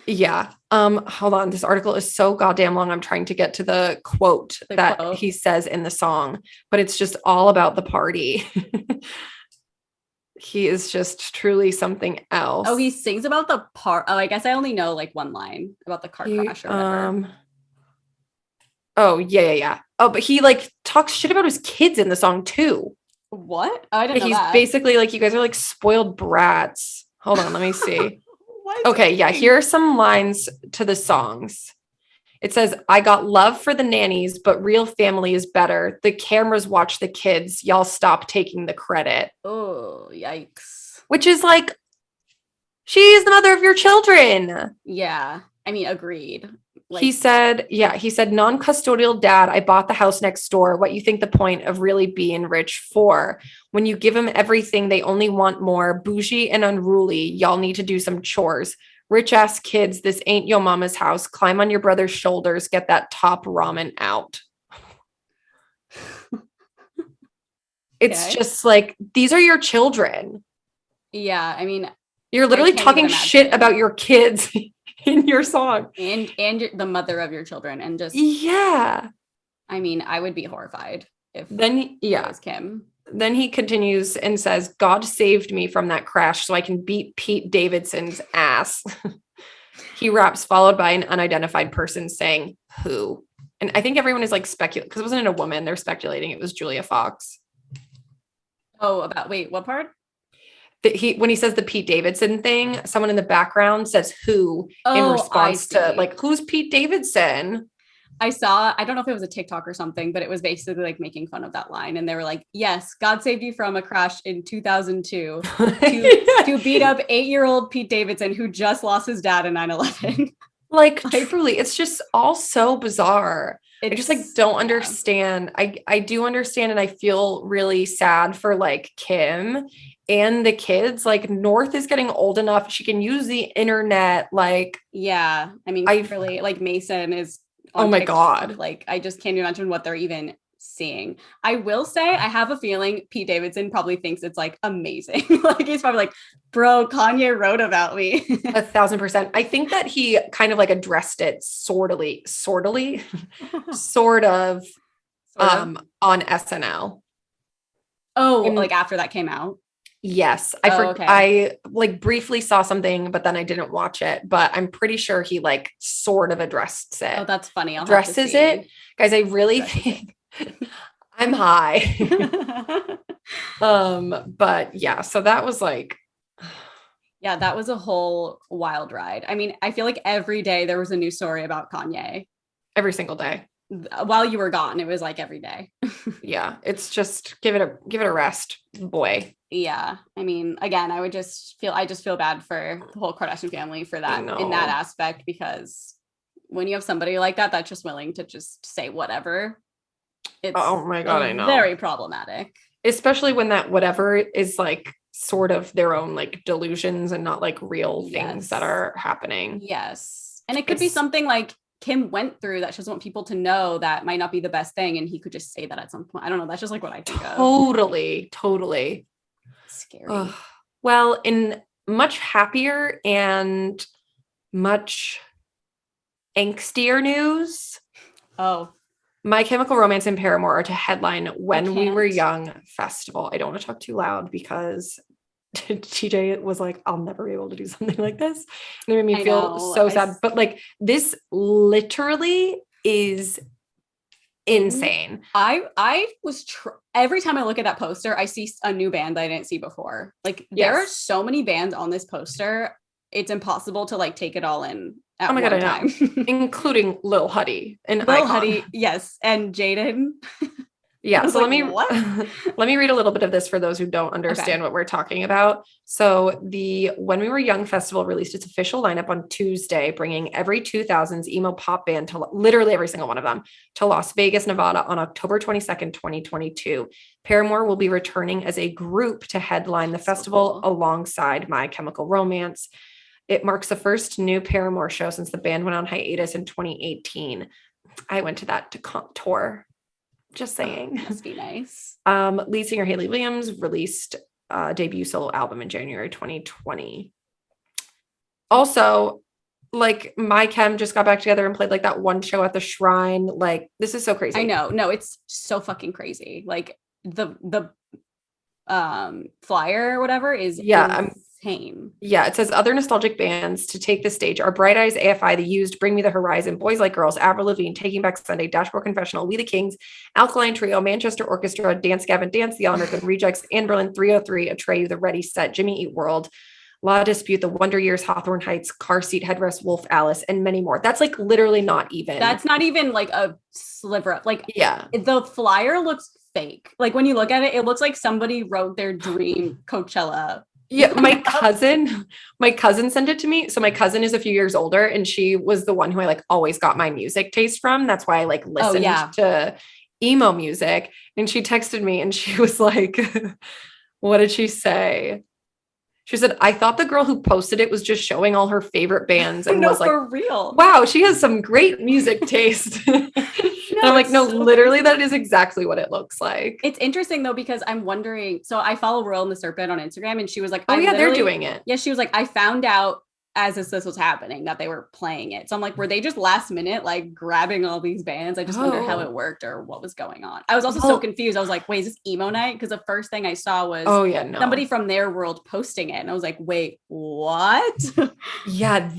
Yeah. Hold on. This article is so goddamn long. I'm trying to get to the quote he says in the song, but it's just all about the party. He is just truly something else. Oh, he sings about the part. Oh, I guess I only know like one line about the car crash or whatever. Oh, yeah. Oh, but he like talks shit about his kids in the song too. What? Oh, I didn't know He's that. basically like, you guys are like spoiled brats. Hold on, let me see. Okay, yeah, here are some lines to the songs. It says, I got love for the nannies, but real family is better. The cameras watch the kids. Y'all stop taking the credit. Oh, yikes. Which is like, she's the mother of your children. Yeah, I mean, agreed. Like, he said, non-custodial dad, I bought the house next door. What you think the point of really being rich for? When you give them everything, they only want more. Bougie and unruly. Y'all need to do some chores. Rich ass kids, this ain't your mama's house. Climb on your brother's shoulders. Get that top ramen out. It's just like, these are your children. Yeah, I mean, you're literally talking shit about your kids in your song, and the mother of your children, and just I mean, I would be horrified if it was Kim. Then he continues and says, God saved me from that crash so I can beat Pete Davidson's ass. He raps, followed by an unidentified person saying, who? And I think everyone is like speculating, because it wasn't a woman. They're speculating it was Julia Fox. Oh, wait, what part? When he says the Pete Davidson thing, someone in the background says who in response to like, who's Pete Davidson? I don't know if it was a TikTok or something, but it was basically like making fun of that line. And they were like, yes, God saved you from a crash in 2002 to beat up 8-year-old Pete Davidson, who just lost his dad in 9/11. Like truly, it's just all so bizarre. I just like don't understand. I do understand, and I feel really sad for like Kim and the kids. Like North is getting old enough; she can use the internet. Like, yeah, I mean, really, like Mason is. Oh my God! Like, I just can't imagine what they're even seeing. I will say, I have a feeling Pete Davidson probably thinks it's like amazing. Like he's probably like, bro, Kanye wrote about me. 1,000%. I think that he kind of like addressed it sort of on SNL. Oh, like after that came out. Yes. I like briefly saw something, but then I didn't watch it, but I'm pretty sure he like sort of addresses it. Oh, that's funny. Addresses it. Guys, I really think I'm high. But yeah, so that was like, yeah, that was a whole wild ride. I mean, I feel like every day there was a new story about Kanye. Every single day. While you were gone, it was like every day. Yeah, it's just give it a rest, boy. Yeah, I mean, again, I just feel bad for the whole Kardashian family for that in that aspect, because when you have somebody like that that's just willing to just say whatever, it's oh my God, I know, very problematic. Especially when that whatever is like sort of their own like delusions and not like real things that are happening. Yes, and it could be something like Kim went through that she doesn't want people to know that might not be the best thing, and he could just say that at some point. I don't know. That's just like what I think of. Totally. Scary. Well, in much happier and much angstier news. Oh. My Chemical Romance and Paramore are to headline When We Were Young festival. I don't want to talk too loud because TJ was like, I'll never be able to do something like this. And it made me feel so sad. But like, this literally is insane. I was every time I look at that poster, I see a new band that I didn't see before. Like there are so many bands on this poster. It's impossible to like take it all in at one time. Including Lil Huddy and Lil Huddy, yes, and Jaden. Yeah, so let me read a little bit of this for those who don't understand what we're talking about. So the When We Were Young festival released its official lineup on Tuesday, bringing every 2000s emo pop band to literally every single one of them to Las Vegas, Nevada on October 22nd, 2022. Paramore will be returning as a group to headline the festival alongside My Chemical Romance. It marks the first new Paramore show since the band went on hiatus in 2018. I went to that tour. Just saying. Must be nice. Lead singer Hayley Williams released a debut solo album in January 2020. Also, like My Chem just got back together and played like that one show at the Shrine. Like this is so crazy. I know. No, it's so fucking crazy. Like the flyer or whatever is insane. Yeah, it says other nostalgic bands to take the stage are Bright Eyes, AFI, The Used, Bring Me the Horizon, Boys Like Girls, Avril Lavigne, Taking Back Sunday, Dashboard Confessional, We the Kings, Alkaline Trio, Manchester Orchestra, Dance Gavin Dance, The All American Rejects, Anne Berlin 303, Atreyu, The Ready Set, Jimmy Eat World, La Dispute, The Wonder Years, Hawthorne Heights, Car Seat, Headrest, Wolf Alice, and many more. That's like literally not even. That's not even like a sliver of like, yeah. The flyer looks fake. Like when you look at it, it looks like somebody wrote their dream Coachella. Yeah, my cousin sent it to me. So my cousin is a few years older and she was the one who I like always got my music taste from. That's why I like listened to emo music. And she texted me and she was like, what did she say? She said, I thought the girl who posted it was just showing all her favorite bands and was like, for real. Wow, she has some great music taste. I'm like, no, literally that is exactly what it looks like. It's interesting though, because I'm wondering, so I follow Royal and the Serpent on Instagram and she was like, oh yeah, they're doing it. Yeah, she was like, I found out as this was happening that they were playing it. So I'm like, were they just last minute like grabbing all these bands? I just wonder how it worked or what was going on. I was also so confused. I was like, wait, is this emo night? Because the first thing I saw was somebody from their world posting it. And I was like, wait, what? Yeah,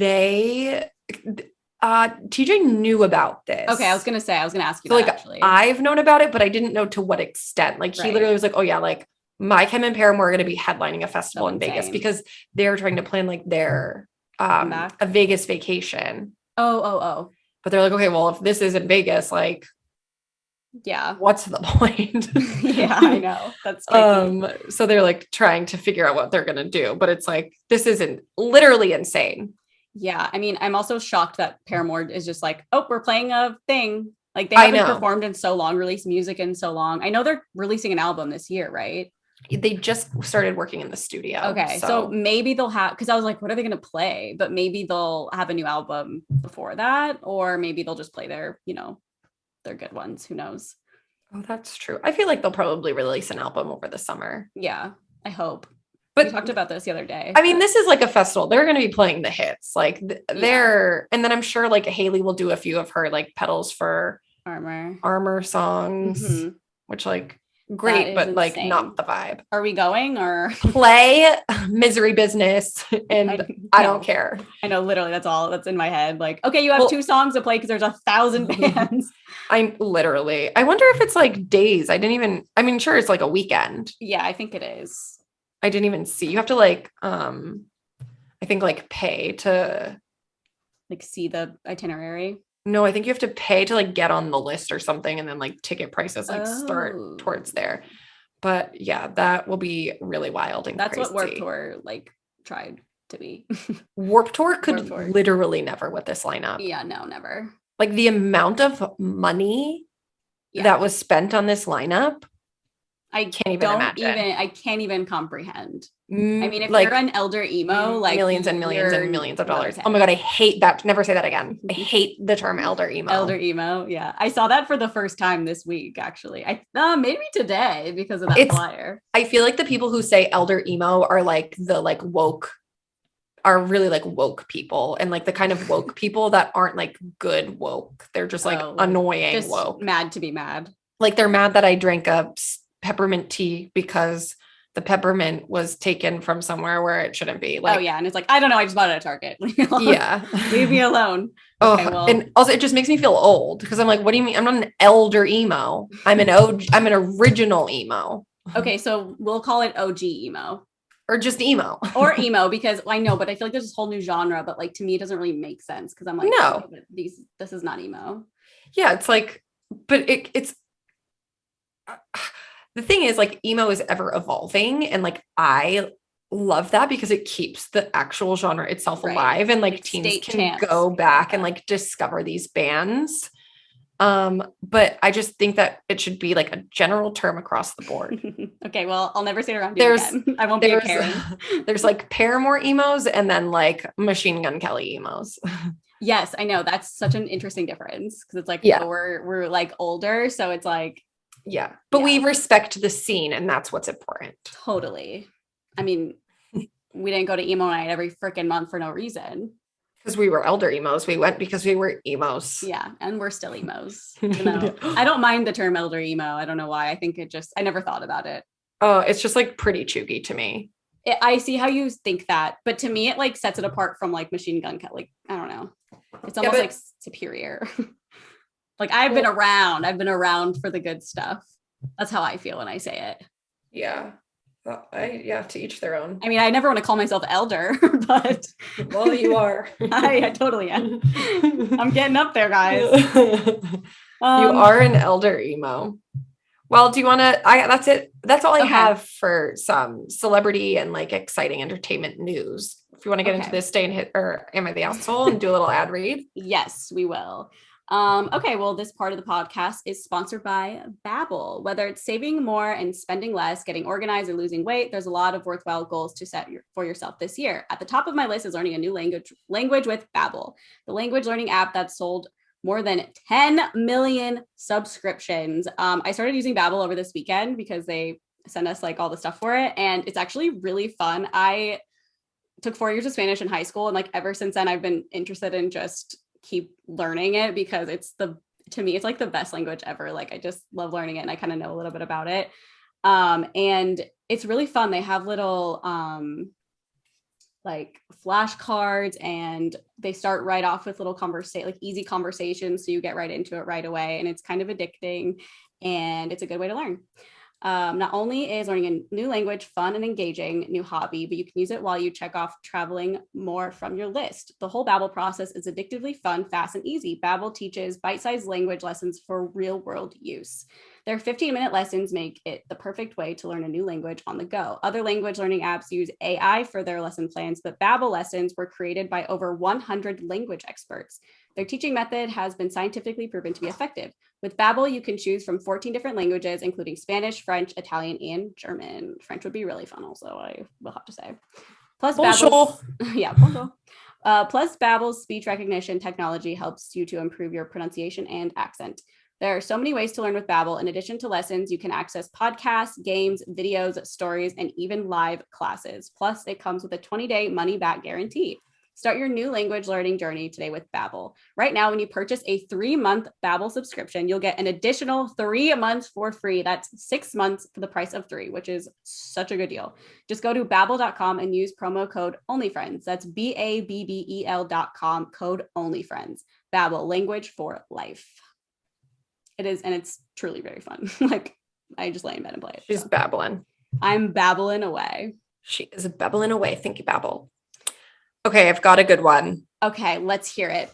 TJ knew about this. Okay, I was gonna ask you so that, like, actually. I've known about it, but I didn't know to what extent. Like he literally was like, oh yeah, like My Chem and Paramore are going to be headlining a festival in Vegas because they're trying to plan like their a Vegas vacation. Oh. But they're like, okay, well, if this is in Vegas, like, yeah, what's the point? Yeah, I know. That's so they're like trying to figure out what they're going to do, but it's like, this isn't literally insane. Yeah. I mean, I'm also shocked that Paramore is just like, oh, we're playing a thing. Like they I haven't know. performed in so long, released music in so long. I know they're releasing an album this year, right? They just started working in the studio. Okay. So maybe they'll have, because I was like, what are they going to play? But maybe they'll have a new album before that, or maybe they'll just play their, their good ones. Who knows? Oh, that's true. I feel like they'll probably release an album over the summer. Yeah, I hope. But we talked about this the other day. I mean, this is like a festival. They're going to be playing the hits. Like they're, and then I'm sure like Haley will do a few of her like Petals for Armor songs, which like great, but like not the vibe. Are we going or play Misery Business? And I don't care. I know, literally that's all that's in my head. Like, okay, you have 2 songs to play because there's 1,000 bands. I wonder if it's like days. I mean, sure, it's like a weekend. Yeah, I think it is. I didn't even see. You have to like, I think like pay to like see the itinerary. No, I think you have to pay to like get on the list or something, and then like ticket prices like start towards there. But yeah, that will be really wild and that's crazy. What Warped Tour like tried to be. Warped Tour could literally never with this lineup. Yeah, no, never. Like the amount of money that was spent on this lineup, I can't even imagine. I can't even comprehend. I mean, if like, you're an elder emo, like millions and millions and millions of dollars. Oh my God, I hate that. Never say that again. I hate the term elder emo. Elder emo. Yeah. I saw that for the first time this week, actually. Maybe today because of that flyer. I feel like the people who say elder emo are like the like woke, are really like woke people, and like the kind of woke people that aren't like good woke. They're just like annoying just woke. Mad to be mad. Like they're mad that I drank a peppermint tea because the peppermint was taken from somewhere where it shouldn't be. Like, oh yeah, and it's like, I don't know, I just bought it at Target. Leave me alone. Yeah, leave me alone. Okay, and also it just makes me feel old because I'm like, what do you mean? I'm not an elder emo. I'm an original emo. Okay, so we'll call it OG emo. Or just emo. Or emo, because I know, but I feel like there's this whole new genre, but like to me it doesn't really make sense because I'm like, no, this is not emo. Yeah, it's like, but it's the thing is like emo is ever evolving, and like I love that because it keeps the actual genre itself alive, and like teens can go back and like discover these bands. But I just think that it should be like a general term across the board. Okay, well, I'll never say it around you again. I won't be a Karen. There's like Paramore emos and then like Machine Gun Kelly emos. Yes, I know. That's such an interesting difference because it's like, we're like older, so it's like, but we respect the scene, and that's what's important. Totally. I mean, we didn't go to emo night every freaking month for no reason. Because we were elder emos. We went because we were emos. Yeah, and we're still emos. I don't mind the term elder emo. I don't know why. I think I never thought about it. Oh, it's just like pretty chuggy to me. I see how you think that, but to me, it like sets it apart from like Machine Gun Kelly. Like, I don't know. It's almost like superior. Like I've been around for the good stuff. That's how I feel when I say it. Yeah. Well, to each their own. I mean, I never want to call myself elder, but well, you are. I totally am. I'm getting up there, guys. You are an elder emo. Well, do you want to? That's it. That's all I have for some celebrity and like exciting entertainment news. If you want to get into this, stay and hit, or am I the asshole, and do a little ad read? Yes, we will. Okay, well, this part of the podcast is sponsored by Babbel. Whether it's saving more and spending less, getting organized, or losing weight, there's a lot of worthwhile goals to set for yourself this year. At the top of my list is learning a new language with Babbel, the language learning app that sold more than 10 million subscriptions. I started using Babbel over this weekend because they send us like all the stuff for it, and it's actually really fun. I took 4 years of Spanish in high school, and like ever since then, I've been interested in just keep learning it because to me it's like the best language ever. Like I just love learning it, and I kind of know a little bit about it, and it's really fun. They have little like flashcards, and they start right off with little easy conversations, so you get right into it right away, and it's kind of addicting, and it's a good way to learn. Not only is learning a new language fun and engaging new hobby, but you can use it while you check off traveling more from your list. The whole Babbel process is addictively fun, fast, and easy. Babbel teaches bite-sized language lessons for real-world use. Their 15-minute lessons make it the perfect way to learn a new language on the go. Other language learning apps use AI for their lesson plans, but Babbel lessons were created by over 100 language experts. Their teaching method has been scientifically proven to be effective. With Babbel, you can choose from 14 different languages, including Spanish, French, Italian, and German. French would be really fun also, I will have to say. Plus, Babbel's, yeah, bonjour. Plus, Babbel's speech recognition technology helps you to improve your pronunciation and accent. There are so many ways to learn with Babbel. In addition to lessons, you can access podcasts, games, videos, stories, and even live classes. Plus, it comes with a 20-day money-back guarantee. Start your new language learning journey today with Babbel. Right now, when you purchase a 3-month Babbel subscription, you'll get an additional 3 months for free. That's 6 months for the price of 3, which is such a good deal. Just go to babbel.com and use promo code OnlyFriends. That's BABBEL.com, code OnlyFriends. Babbel, language for life. It is, and it's truly very fun. Like, I just lay in bed and play it. She's babbling. I'm babbling away. She is babbling away. Thank you, Babbel. Okay, I've got a good one. Okay, let's hear it.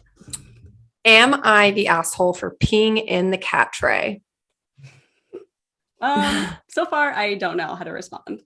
Am I the asshole for peeing in the cat tray? So far, I don't know how to respond.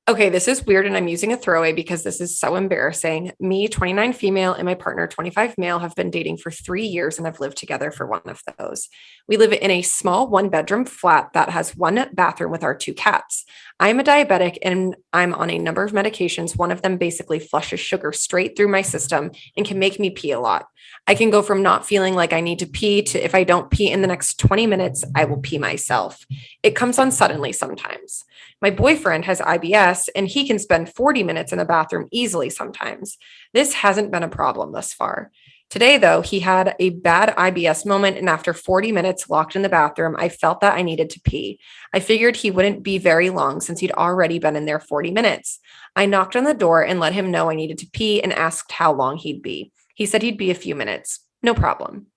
Okay, this is weird, and I'm using a throwaway because this is so embarrassing. Me, 29 female, and my partner, 25 male, have been dating for 3 years and have lived together for one of those. We live in a small 1-bedroom flat that has 1 bathroom with our 2 cats. I'm a diabetic and I'm on a number of medications. One of them basically flushes sugar straight through my system and can make me pee a lot. I can go from not feeling like I need to pee to if I don't pee in the next 20 minutes, I will pee myself. It comes on suddenly sometimes. My boyfriend has IBS and he can spend 40 minutes in the bathroom easily sometimes. This hasn't been a problem thus far. Today, though, he had a bad IBS moment, and after 40 minutes locked in the bathroom, I felt that I needed to pee. I figured he wouldn't be very long since he'd already been in there 40 minutes. I knocked on the door and let him know I needed to pee and asked how long he'd be. He said he'd be a few minutes. No problem.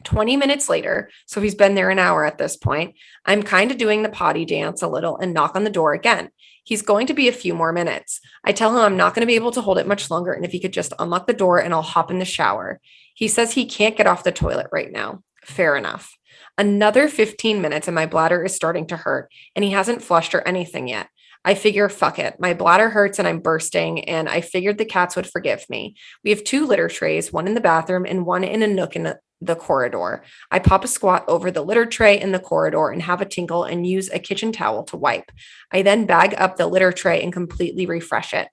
20 minutes later, so he's been there an hour at this point, I'm kind of doing the potty dance a little and knock on the door again. He's going to be a few more minutes. I tell him I'm not going to be able to hold it much longer and if he could just unlock the door and I'll hop in the shower. He says he can't get off the toilet right now. Fair enough. Another 15 minutes and my bladder is starting to hurt and he hasn't flushed or anything yet. I figure, fuck it. My bladder hurts and I'm bursting, and I figured the cats would forgive me. We have 2 litter trays, one in the bathroom and one in a nook in the corridor. I pop a squat over the litter tray in the corridor and have a tinkle and use a kitchen towel to wipe. I then bag up the litter tray and completely refresh it.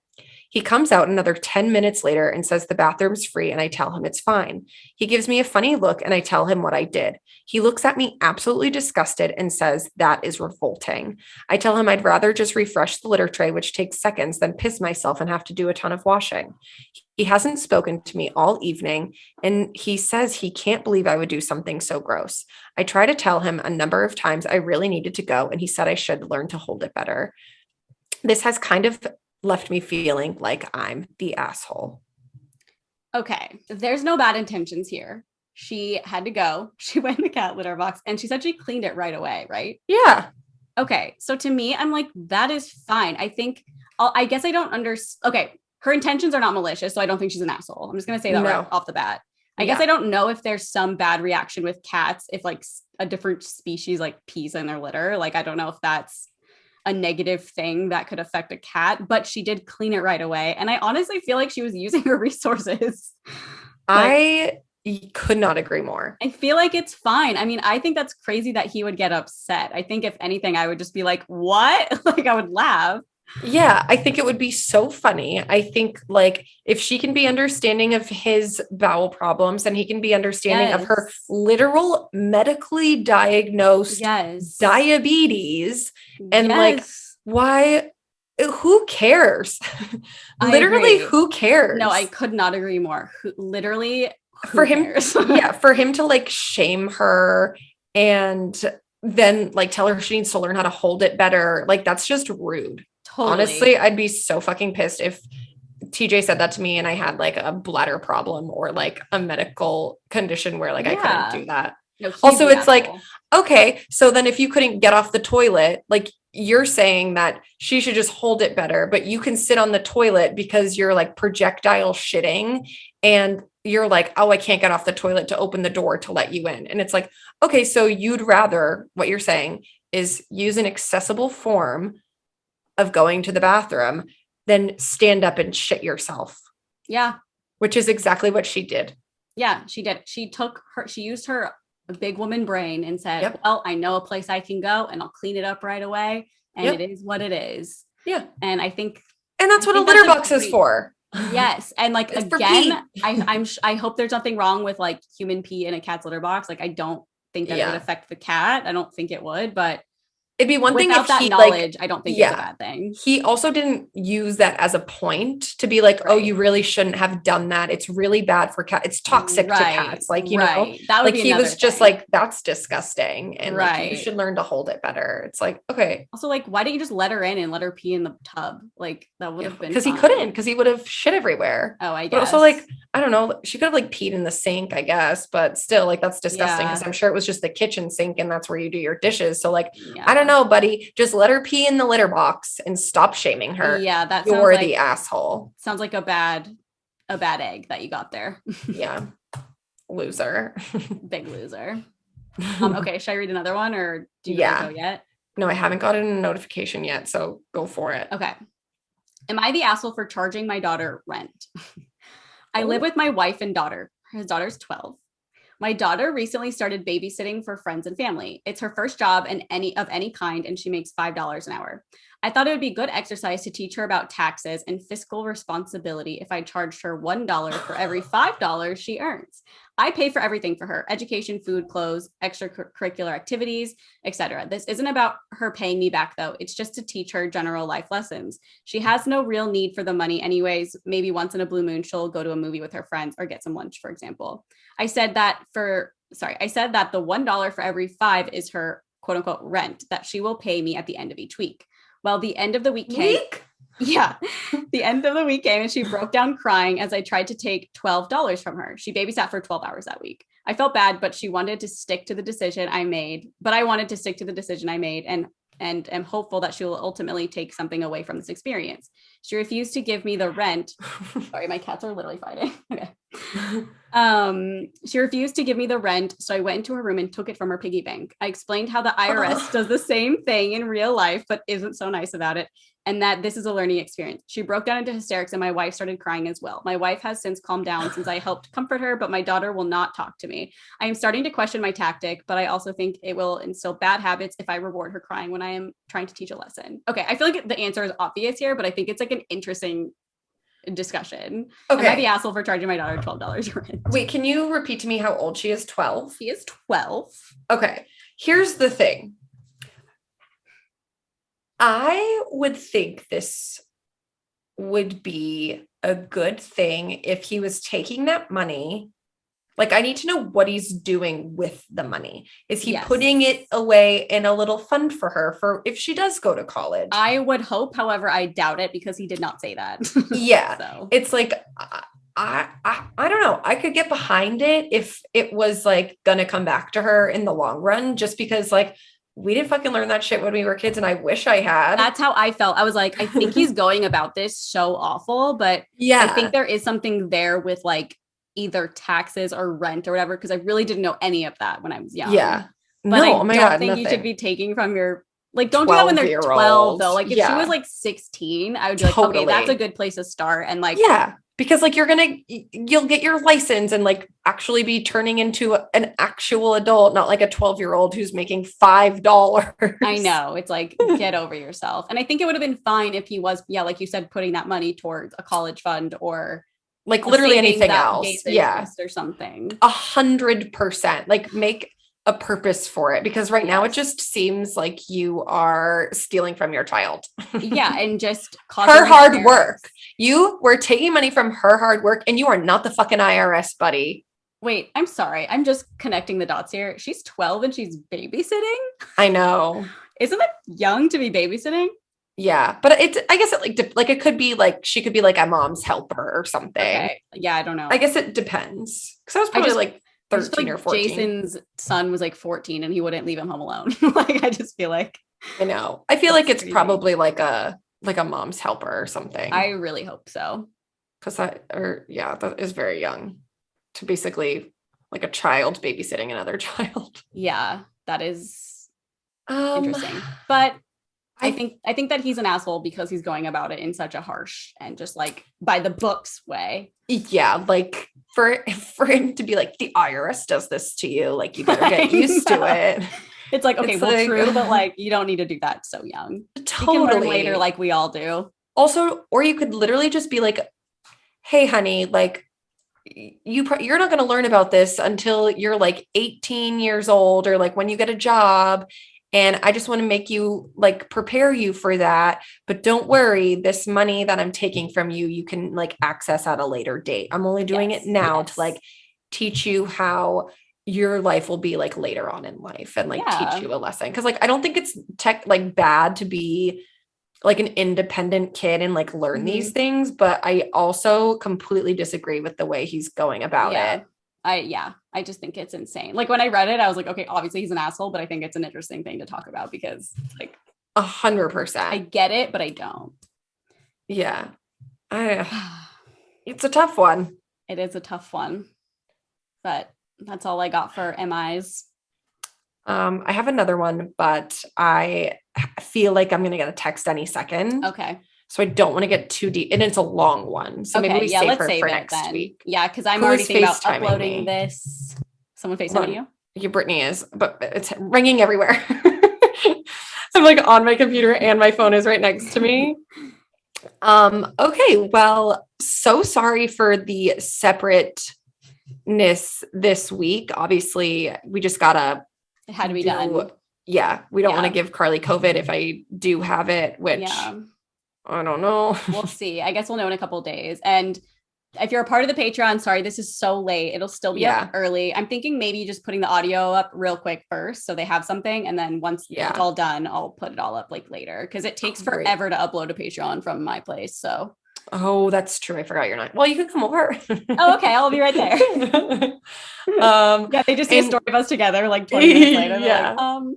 He comes out another 10 minutes later and says the bathroom's free, and I tell him it's fine. He gives me a funny look and I tell him what I did. He looks at me absolutely disgusted and says that is revolting. I tell him I'd rather just refresh the litter tray, which takes seconds, than piss myself and have to do a ton of washing. He hasn't spoken to me all evening, and he says he can't believe I would do something so gross. I try to tell him a number of times I really needed to go, and he said I should learn to hold it better. This has kind of left me feeling like I'm the asshole. Okay, there's no bad intentions here. She had to go. She went in the cat litter box and she said she cleaned it right away, right? Yeah. Okay, so to me, I'm like, that is fine. I think, I guess I don't understand. Okay, her intentions are not malicious, so I don't think she's an asshole. I'm just going to say that right off the bat. I guess I don't know if there's some bad reaction with cats if like a different species like pees in their litter. Like, I don't know if that's a negative thing that could affect a cat, but she did clean it right away. And I honestly feel like she was using her resources. I could not agree more. I feel like it's fine. I mean, I think that's crazy that he would get upset. I think if anything, I would just be like, what? Like, I would laugh. Yeah, I think it would be so funny. I think like if she can be understanding of his bowel problems and he can be understanding of her literal medically diagnosed diabetes and like, why, who cares? Literally, who cares? No, I could not agree more. Literally, for him, for him to like shame her and then like tell her she needs to learn how to hold it better. Like, that's just rude. Totally. Honestly, I'd be so fucking pissed if TJ said that to me and I had like a bladder problem or like a medical condition where like I couldn't do that. No, he's Also, the it's like, asshole. okay, so then if you couldn't get off the toilet, like you're saying that she should just hold it better, but you can sit on the toilet because you're like projectile shitting and you're like, oh, I can't get off the toilet to open the door to let you in. And it's like, okay, so you'd rather, what you're saying is use an accessible form of going to the bathroom than stand up and shit yourself. Yeah. Which is exactly what she did. Yeah, she did. She used her big woman brain and said, Yep. well, I know a place I can go and I'll clean it up right away. And Yep. it is what it is. Yeah. And I think. And that's what a litter box is for. Yes. And like, It's again, I hope there's nothing wrong with like human pee in a cat's litter box. Like, I don't think that it would affect the cat. I don't think it would, but it'd be one thing if that he knowledge, I don't think it's a bad thing. He also didn't use that as a point to be like, oh, you really shouldn't have done that. It's really bad for cats. It's toxic to cats. Like, you know, that would like he was just like, that's disgusting. And like, you should learn to hold it better. It's like, okay. Also, like, why didn't you just let her in and let her pee in the tub? Like, that would have been because he couldn't, because he would have shit everywhere. Oh, I guess. But also, like, I don't know, she could have like peed in the sink, I guess, but still, like, that's disgusting because I'm sure it was just the kitchen sink and that's where you do your dishes. So like, I don't know, buddy, just let her pee in the litter box and stop shaming her. Yeah, that you're the asshole. Sounds like a bad egg that you got there. Yeah. Loser. Big loser. Okay, should I read another one or do you go yet? No, I haven't gotten a notification yet, so go for it. Okay. Am I the asshole for charging my daughter rent? I live with my wife and daughter. His daughter's 12. My daughter recently started babysitting for friends and family. It's her first job of any kind, and she makes $5 an hour. I thought it would be good exercise to teach her about taxes and fiscal responsibility if I charged her $1 for every $5 she earns. I pay for everything for her: education, food, clothes, extracurricular activities, etc. This isn't about her paying me back, though. It's just to teach her general life lessons. She has no real need for the money anyways. Maybe once in a blue moon, she'll go to a movie with her friends or get some lunch, for example. I said that the $1 for every $5 is her quote unquote rent that she will pay me at the end of each week. Well, the end of the week came. Yeah. The end of the week came and she broke down crying as I tried to take $12 from her. She babysat for 12 hours that week. I felt bad, but I wanted to stick to the decision I made and am hopeful that she will ultimately take something away from this experience. She refused to give me the rent. Sorry, my cats are literally fighting. Okay. She refused to give me the rent, so I went into her room and took it from her piggy bank. I explained how the IRS does the same thing in real life, but isn't so nice about it, and that this is a learning experience. She broke down into hysterics and my wife started crying as well. My wife has since calmed down since I helped comfort her, but my daughter will not talk to me. I am starting to question my tactic, but I also think it will instill bad habits if I reward her crying when I am trying to teach a lesson. Okay, I feel like the answer is obvious here, but I think it's like an interesting discussion. Okay. Am I the asshole for charging my daughter $12 rent? Wait, can you repeat to me how old she is? 12? She is 12. Okay, here's the thing. I would think this would be a good thing if he was taking that money. Like, I need to know what he's doing with the money. Is he putting it away in a little fund for her for if she does go to college? I would hope. However, I doubt it because he did not say that. Yeah. So. It's like, I don't know. I could get behind it if it was like going to come back to her in the long run, just because like, we didn't fucking learn that shit when we were kids, and I wish I had. That's how I felt. I was like, I think he's going about this so awful, but I think there is something there with like either taxes or rent or whatever, because I really didn't know any of that when I was young. Yeah. But I don't think you should be taking from your, like, don't do that when they're 12 though. Like if she was like 16, I would be like, okay, that's a good place to start. And like, because like you'll get your license and like actually be turning into an actual adult, not like a 12-year-old who's making $5. I know. It's like, get over yourself. And I think it would have been fine if he was, like you said, putting that money towards a college fund or like literally anything else. Or something. 100%. Like make a purpose for it, because right now it just seems like you are stealing from your child. And just her hard work. You were taking money from her hard work, and you are not the fucking IRS, buddy. Wait, I'm sorry. I'm just connecting the dots here. She's 12 and she's babysitting. I know. Isn't that young to be babysitting? Yeah, but I guess it like it could be like she could be like a mom's helper or something. Okay. Yeah, I don't know. I guess it depends. Because I was probably like 13 or 14. Jason's son was like 14 and he wouldn't leave him home alone. Like, I just feel like. I know. I feel like it's crazy. probably like a mom's helper or something. I really hope so. Because that is very young to basically like a child babysitting another child. Yeah, that is interesting. But I think that he's an asshole because he's going about it in such a harsh and just like by the books way. Yeah, like for him to be like, the IRS does this to you, like you better get used to it. It's like, okay, well, true, but like you don't need to do that so young. Totally. You can learn later, like we all do. Also, or you could literally just be like, hey, honey, like you're not going to learn about this until you're like 18 years old or like when you get a job. And I just want to make you like prepare you for that. But don't worry, this money that I'm taking from you, you can like access at a later date. I'm only doing it now to like teach you how your life will be like later on in life and like teach you a lesson. Cause like, I don't think it's like bad to be like an independent kid and like learn these things. But I also completely disagree with the way he's going about it. I just think it's insane. Like when I read it, I was like, okay, obviously he's an asshole, but I think it's an interesting thing to talk about because like 100%. I get it, but I don't. Yeah. It's a tough one. It is a tough one, but that's all I got for MIs. I have another one, but I feel like I'm going to get a text any second. Okay. So I don't want to get too deep, and it's a long one. So maybe we save for next week. Yeah, because I'm already thinking about uploading this. Someone FaceTiming you? Yeah, Brittany is, but it's ringing everywhere. I'm like on my computer and my phone is right next to me. Okay, well, so sorry for the separateness this week. Obviously, we just gotta. It had to be done. Yeah, we don't want to give Carly COVID if I do have it, which. Yeah. I don't know. We'll see. I guess we'll know in a couple of days. And if you're a part of the Patreon, sorry, this is so late. It'll still be up early. I'm thinking maybe just putting the audio up real quick first so they have something. And then once it's all done, I'll put it all up like later because it takes forever to upload a Patreon from my place. So. Oh, that's true. I forgot you're not. Well, you can come over. Oh, okay. I'll be right there. They just see a story of us together like 20 minutes later.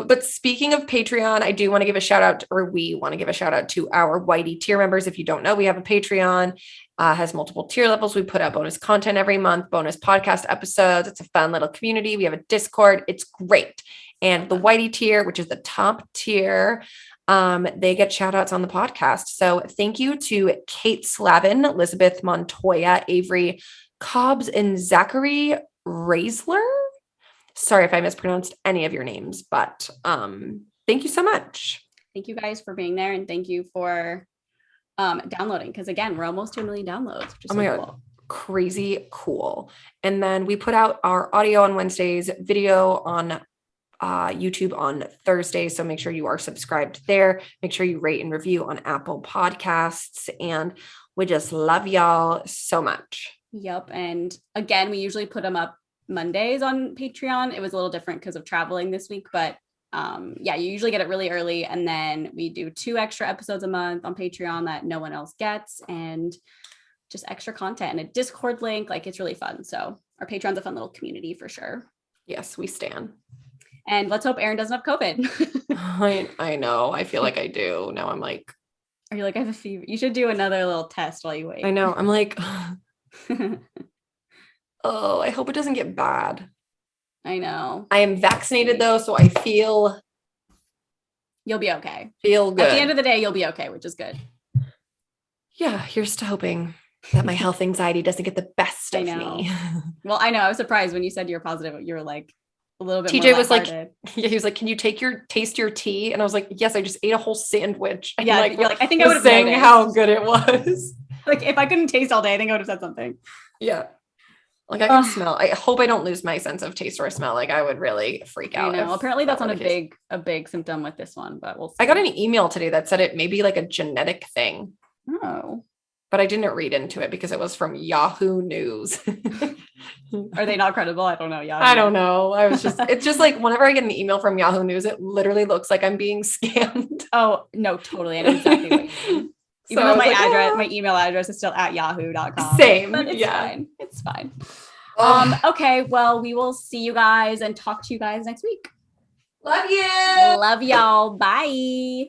But speaking of Patreon, I do want to give a shout out, we want to give a shout out to our Whitey tier members. If you don't know, we have a Patreon, has multiple tier levels. We put out bonus content every month, bonus podcast episodes. It's a fun little community. We have a Discord. It's great. And the Whitey tier, which is the top tier, they get shout outs on the podcast. So thank you to Kate Slavin, Elizabeth Montoya, Avery Cobbs, and Zachary Raisler. Sorry if I mispronounced any of your names, but thank you so much. Thank you guys for being there. And thank you for downloading. Because again, we're almost to 1 million downloads, which is God. Crazy cool. And then we put out our audio on Wednesdays, video on YouTube on Thursdays. So make sure you are subscribed there. Make sure you rate and review on Apple Podcasts. And we just love y'all so much. Yep. And again, we usually put them up Mondays on Patreon. It was a little different because of traveling this week, but you usually get it really early, and then we do 2 extra episodes a month on Patreon that no one else gets, and just extra content and a Discord link. Like, it's really fun. So our Patreon's a fun little community for sure. Yes, we stand. And let's hope Erin doesn't have COVID. I know. I feel like I do. Now I'm like, are you like, I have a fever? You should do another little test while you wait. I know. I'm like, oh, I hope it doesn't get bad. I know. I am vaccinated though, so I feel you'll be okay. Feel good. At the end of the day, you'll be okay, which is good. Yeah, here's to hoping that my health anxiety doesn't get the best of me. Well, I know. I was surprised when you said you're positive. You were like a little bit. TJ was like, he was like, "Can you taste your tea?" And I was like, "Yes, I just ate a whole sandwich." And yeah, you're like, I think I would have saying how good it was. Like, if I couldn't taste all day, I think I would have said something. Yeah. Like, I can smell. I hope I don't lose my sense of taste or smell. Like, I would really freak out. I know. Apparently that's not a big symptom with this one, but we'll see. I got an email today that said it may be like a genetic thing. Oh. But I didn't read into it because it was from Yahoo News. Are they not credible? I don't know. Yahoo. I don't know. It's just like whenever I get an email from Yahoo News, it literally looks like I'm being scammed. Oh, no, totally. I know exactly what you mean. Even though my email address is still at yahoo.com. Same. But it's fine. It's fine. Okay, well, we will see you guys and talk to you guys next week. Love you. Love y'all. Bye.